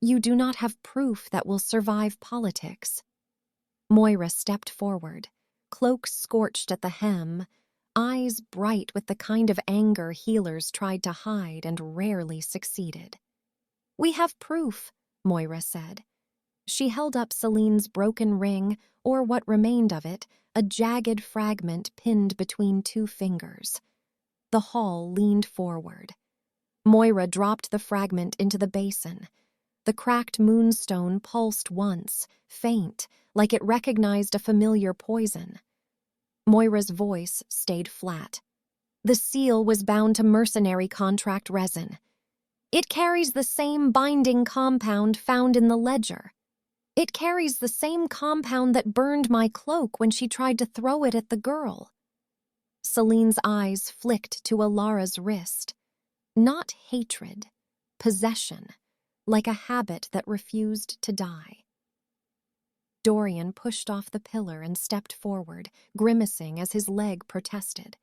You do not have proof that will survive politics." Moira stepped forward, cloak scorched at the hem, eyes bright with the kind of anger healers tried to hide and rarely succeeded. "We have proof," Moira said. She held up Celine's broken ring, or what remained of it, a jagged fragment pinned between two fingers. The hall leaned forward. Moira dropped the fragment into the basin. The cracked moonstone pulsed once, faint, like it recognized a familiar poison. Moira's voice stayed flat. The seal was bound to mercenary contract resin. "It carries the same binding compound found in the ledger. It carries the same compound that burned my cloak when she tried to throw it at the girl." Celine's eyes flicked to Alara's wrist. Not hatred, possession, like a habit that refused to die. Dorian pushed off the pillar and stepped forward, grimacing as his leg protested.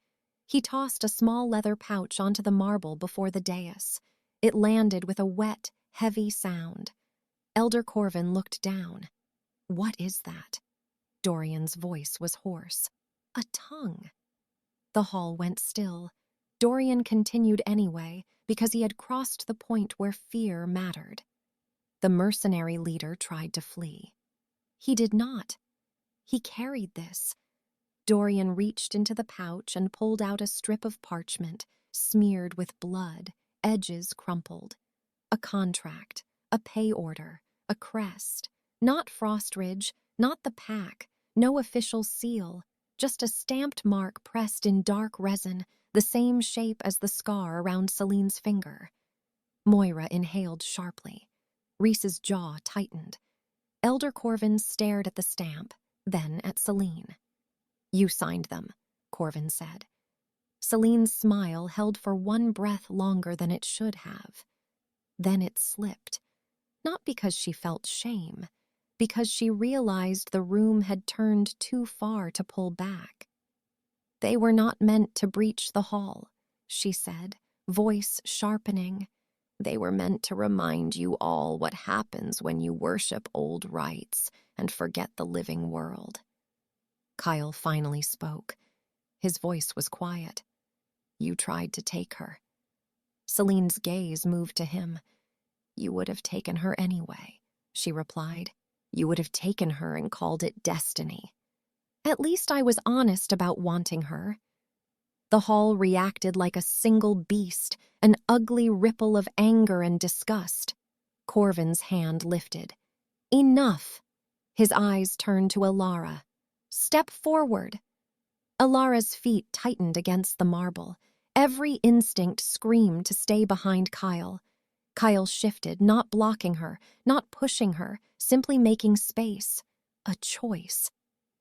He tossed a small leather pouch onto the marble before the dais. It landed with a wet, heavy sound. Elder Corvin looked down. "What is that?" Dorian's voice was hoarse. "A tongue." The hall went still. Dorian continued anyway, because he had crossed the point where fear mattered. The mercenary leader tried to flee. He did not. He carried this. Dorian reached into the pouch and pulled out a strip of parchment, smeared with blood, edges crumpled. A contract, a pay order, a crest. Not Frostridge, not the pack, no official seal, just a stamped mark pressed in dark resin, the same shape as the scar around Celine's finger. Moira inhaled sharply. Rhys's jaw tightened. Elder Corvin stared at the stamp, then at Celine. "You signed them," Corvin said. Celine's smile held for one breath longer than it should have. Then it slipped, not because she felt shame, because she realized the room had turned too far to pull back. "They were not meant to breach the hall," she said, voice sharpening. "They were meant to remind you all what happens when you worship old rites and forget the living world." Kyle finally spoke. His voice was quiet. "You tried to take her." Celine's gaze moved to him. "You would have taken her anyway," she replied. "You would have taken her and called it destiny." "At least I was honest about wanting her." The hall reacted like a single beast, an ugly ripple of anger and disgust. Corvin's hand lifted. "Enough!" His eyes turned to Alara. "Step forward." Alara's feet tightened against the marble. Every instinct screamed to stay behind Kyle. Kyle shifted, not blocking her, not pushing her, simply making space. A choice.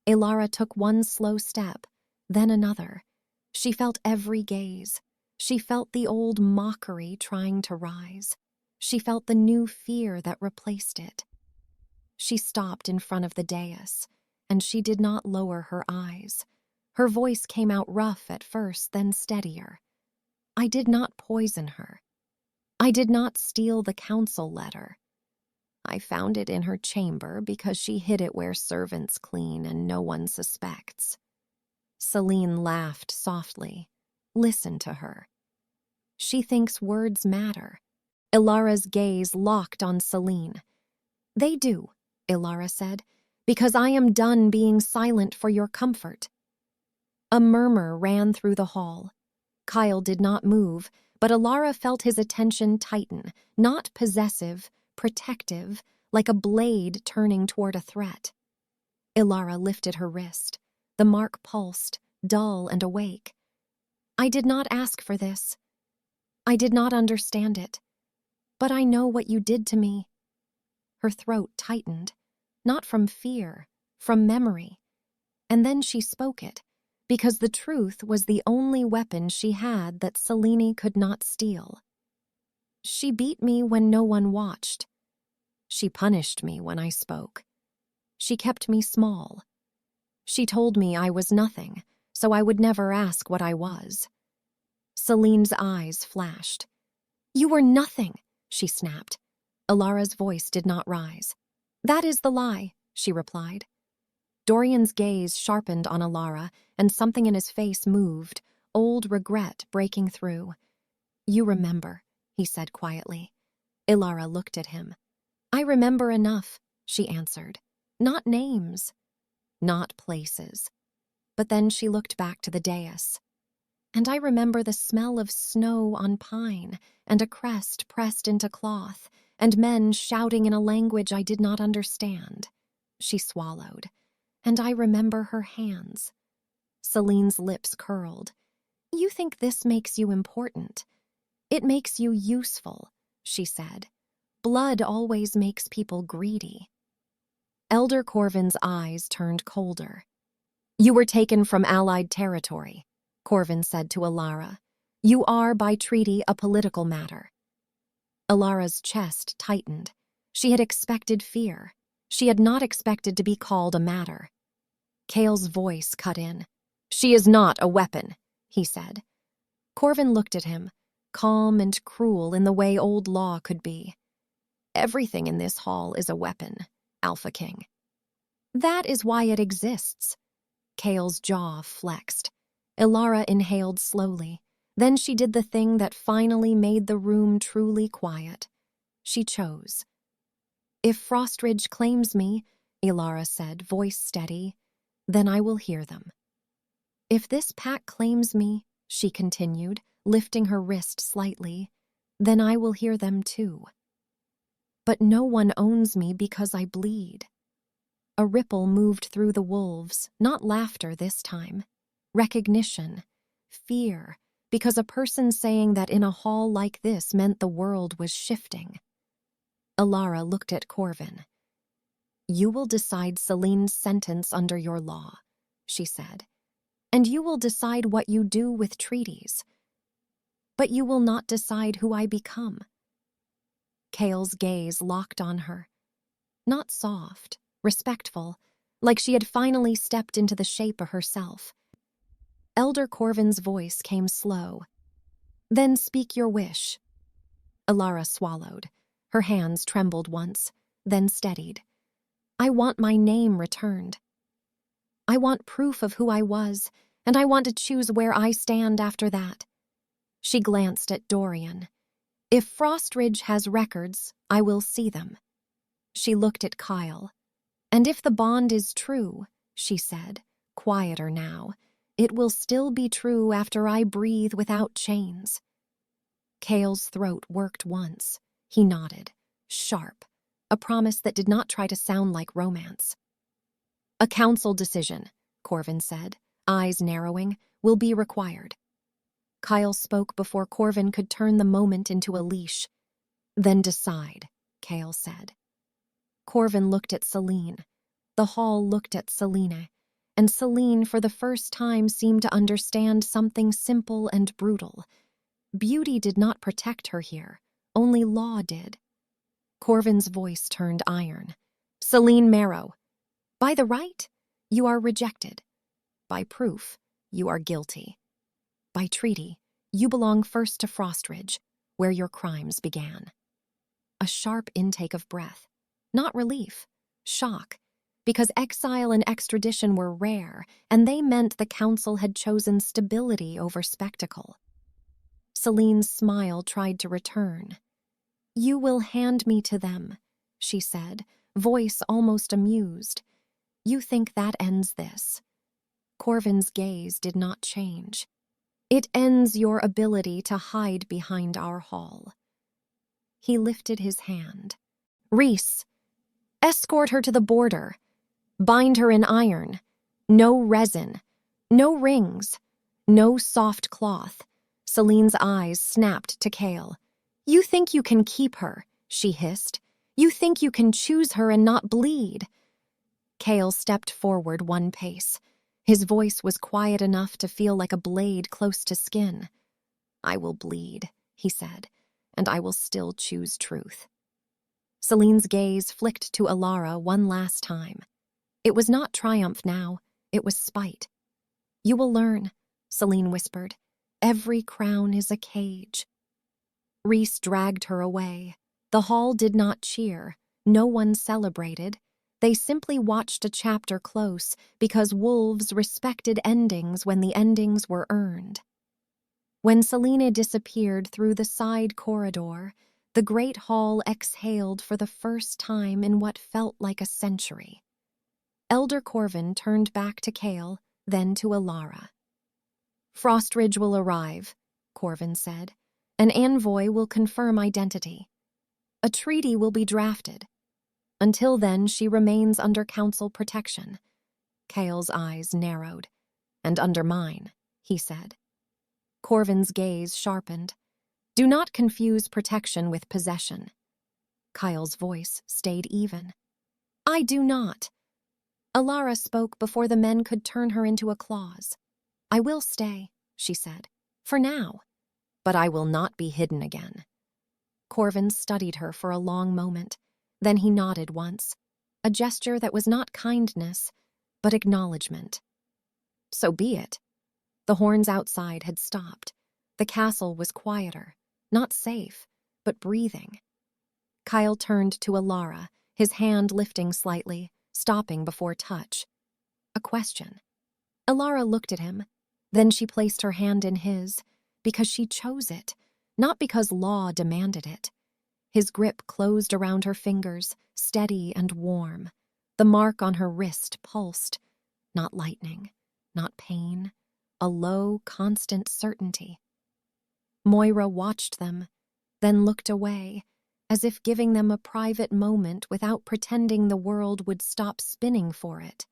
Alara took one slow step, then another. She felt every gaze. She felt the old mockery trying to rise. She felt the new fear that replaced it. She stopped in front of the dais, and she did not lower her eyes. Her voice came out rough at first, then steadier. "I did not poison her. I did not steal the council letter. I found it in her chamber because she hid it where servants clean and no one suspects." Celine laughed softly. "Listen to her. She thinks words matter." Ilara's gaze locked on Celine. "They do," Ilara said, "because I am done being silent for your comfort." A murmur ran through the hall. Kyle did not move, but Alara felt his attention tighten, not possessive, protective, like a blade turning toward a threat. Ilara lifted her wrist. The mark pulsed, dull and awake. "I did not ask for this. I did not understand it. But I know what you did to me." Her throat tightened, not from fear, from memory. And then she spoke it, because the truth was the only weapon she had that Selene could not steal. She beat me when no one watched. She punished me when I spoke. She kept me small. She told me I was nothing, so I would never ask what I was. Selene's eyes flashed. "You were nothing," she snapped. Ilara's voice did not rise. "That is the lie," she replied. Dorian's gaze sharpened on Ilara, and something in his face moved, old regret breaking through. "You remember," he said quietly. Ilara looked at him. "I remember enough," she answered. "Not names, not places." But then she looked back to the dais. "And I remember the smell of snow on pine, and a crest pressed into cloth, and men shouting in a language I did not understand." She swallowed. "And I remember her hands." Selene's lips curled. "You think this makes you important. It makes you useful," she said. "Blood always makes people greedy." Elder Corvin's eyes turned colder. "You were taken from Allied territory," Corvin said to Ilara. "You are, by treaty, a political matter." Ilara's chest tightened. She had expected fear. She had not expected to be called a matter. Cale's voice cut in. "She is not a weapon," he said. Corvin looked at him, calm and cruel in the way old law could be. "Everything in this hall is a weapon, Alpha King." "That is why it exists." Cale's jaw flexed. Ilara inhaled slowly. Then she did the thing that finally made the room truly quiet. She chose. "If Frostridge claims me," Ilara said, voice steady, "then I will hear them. If this pack claims me," she continued, lifting her wrist slightly, "then I will hear them too. But no one owns me because I bleed." A ripple moved through the wolves, not laughter this time. Recognition, fear, because a person saying that in a hall like this meant the world was shifting. Ilara looked at Corvin. "You will decide Selene's sentence under your law," she said. "And you will decide what you do with treaties. But you will not decide who I become." Cale's gaze locked on her. Not soft, respectful, like she had finally stepped into the shape of herself. Elder Corvin's voice came slow. "Then speak your wish." Ilara swallowed. Her hands trembled once, then steadied. "I want my name returned. I want proof of who I was, and I want to choose where I stand after that." She glanced at Dorian. "If Frostridge has records, I will see them." She looked at Kyle. "And if the bond is true," she said, quieter now, "it will still be true after I breathe without chains." Cale's throat worked once. He nodded, sharp, a promise that did not try to sound like romance. "A council decision," Corvin said, eyes narrowing, "will be required." Kyle spoke before Corvin could turn the moment into a leash. "Then decide," Cale said. Corvin looked at Selene. The hall looked at Selene, and Selene for the first time seemed to understand something simple and brutal. Beauty did not protect her here, only law did. Corvin's voice turned iron. "Selene Marrow, by the right, you are rejected. By proof, you are guilty. By treaty, you belong first to Frostridge, where your crimes began." A sharp intake of breath. Not relief, shock, because exile and extradition were rare, and they meant the council had chosen stability over spectacle. Selene's smile tried to return. "You will hand me to them," she said, voice almost amused. "You think that ends this?" Corvin's gaze did not change. "It ends your ability to hide behind our hall." He lifted his hand. "Reese, escort her to the border. Bind her in iron. No resin. No rings. No soft cloth." Selene's eyes snapped to Cale. "You think you can keep her," she hissed. "You think you can choose her and not bleed." Cale stepped forward one pace. His voice was quiet enough to feel like a blade close to skin. "I will bleed," he said, "and I will still choose truth." Celine's gaze flicked to Alara one last time. It was not triumph now, it was spite. "You will learn," Celine whispered. "Every crown is a cage." Rhys dragged her away. The hall did not cheer. No one celebrated. They simply watched a chapter close because wolves respected endings when the endings were earned. When Selene disappeared through the side corridor, the great hall exhaled for the first time in what felt like a century. Elder Corvin turned back to Cale, then to Alara. "Frostridge will arrive," Corvin said. "An envoy will confirm identity. A treaty will be drafted. Until then, she remains under council protection." Cale's eyes narrowed. "And under mine," he said. Corvin's gaze sharpened. "Do not confuse protection with possession." Kyle's voice stayed even. "I do not." Alara spoke before the men could turn her into a clause. "I will stay," she said, "for now. But I will not be hidden again." Corvin studied her for a long moment. Then he nodded once, a gesture that was not kindness, but acknowledgement. So be it. The horns outside had stopped. The castle was quieter, not safe, but breathing. Kyle turned to Alara, his hand lifting slightly, stopping before touch. "A question." Alara looked at him. Then she placed her hand in his, because she chose it, not because law demanded it. His grip closed around her fingers, steady and warm. The mark on her wrist pulsed. Not lightning, not pain, a low, constant certainty. Moira watched them, then looked away, as if giving them a private moment without pretending the world would stop spinning for it.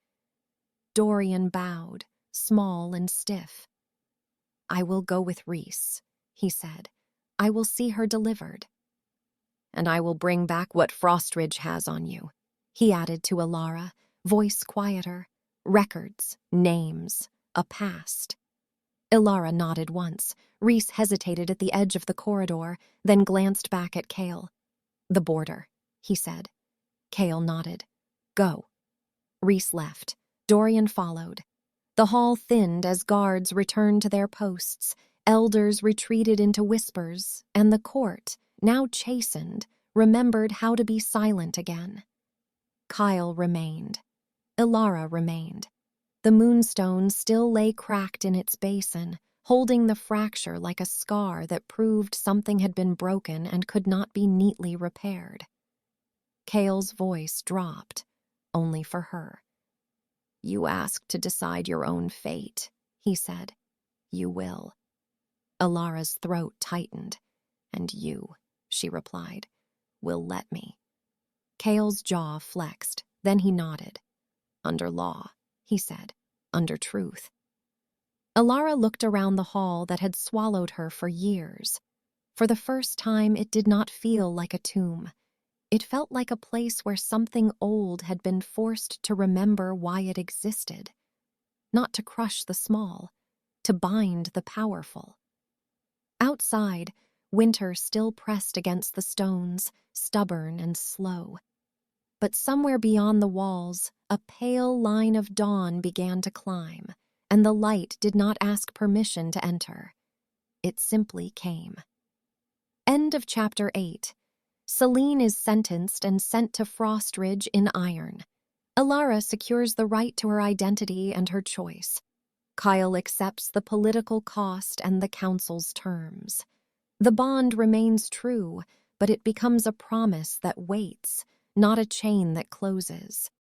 Dorian bowed, small and stiff. "I will go with Rhys," he said. "I will see her delivered. And I will bring back what Frostridge has on you," he added to Alara, voice quieter. "Records, names, a past." Alara nodded once. Rhys hesitated at the edge of the corridor, then glanced back at Cale. "The border," he said. Cale nodded. "Go." Rhys left. Dorian followed. The hall thinned as guards returned to their posts. Elders retreated into whispers, and the court, now chastened, remembered how to be silent again. Kyle remained. Alara remained. The moonstone still lay cracked in its basin, holding the fracture like a scar that proved something had been broken and could not be neatly repaired. Cale's voice dropped, only for her. "You asked to decide your own fate," he said. "You will." Alara's throat tightened. "And you," she replied, "will let me." Cale's jaw flexed, then he nodded. "Under law," he said, "under truth." Alara looked around the hall that had swallowed her for years. For the first time, it did not feel like a tomb. It felt like a place where something old had been forced to remember why it existed. Not to crush the small, to bind the powerful. Outside, winter still pressed against the stones, stubborn and slow. But somewhere beyond the walls, a pale line of dawn began to climb, and the light did not ask permission to enter. It simply came. End of Chapter 8. Selene is sentenced and sent to Frostridge in iron. Alara secures the right to her identity and her choice. Kyle accepts the political cost and the council's terms. The bond remains true, but it becomes a promise that waits, not a chain that closes.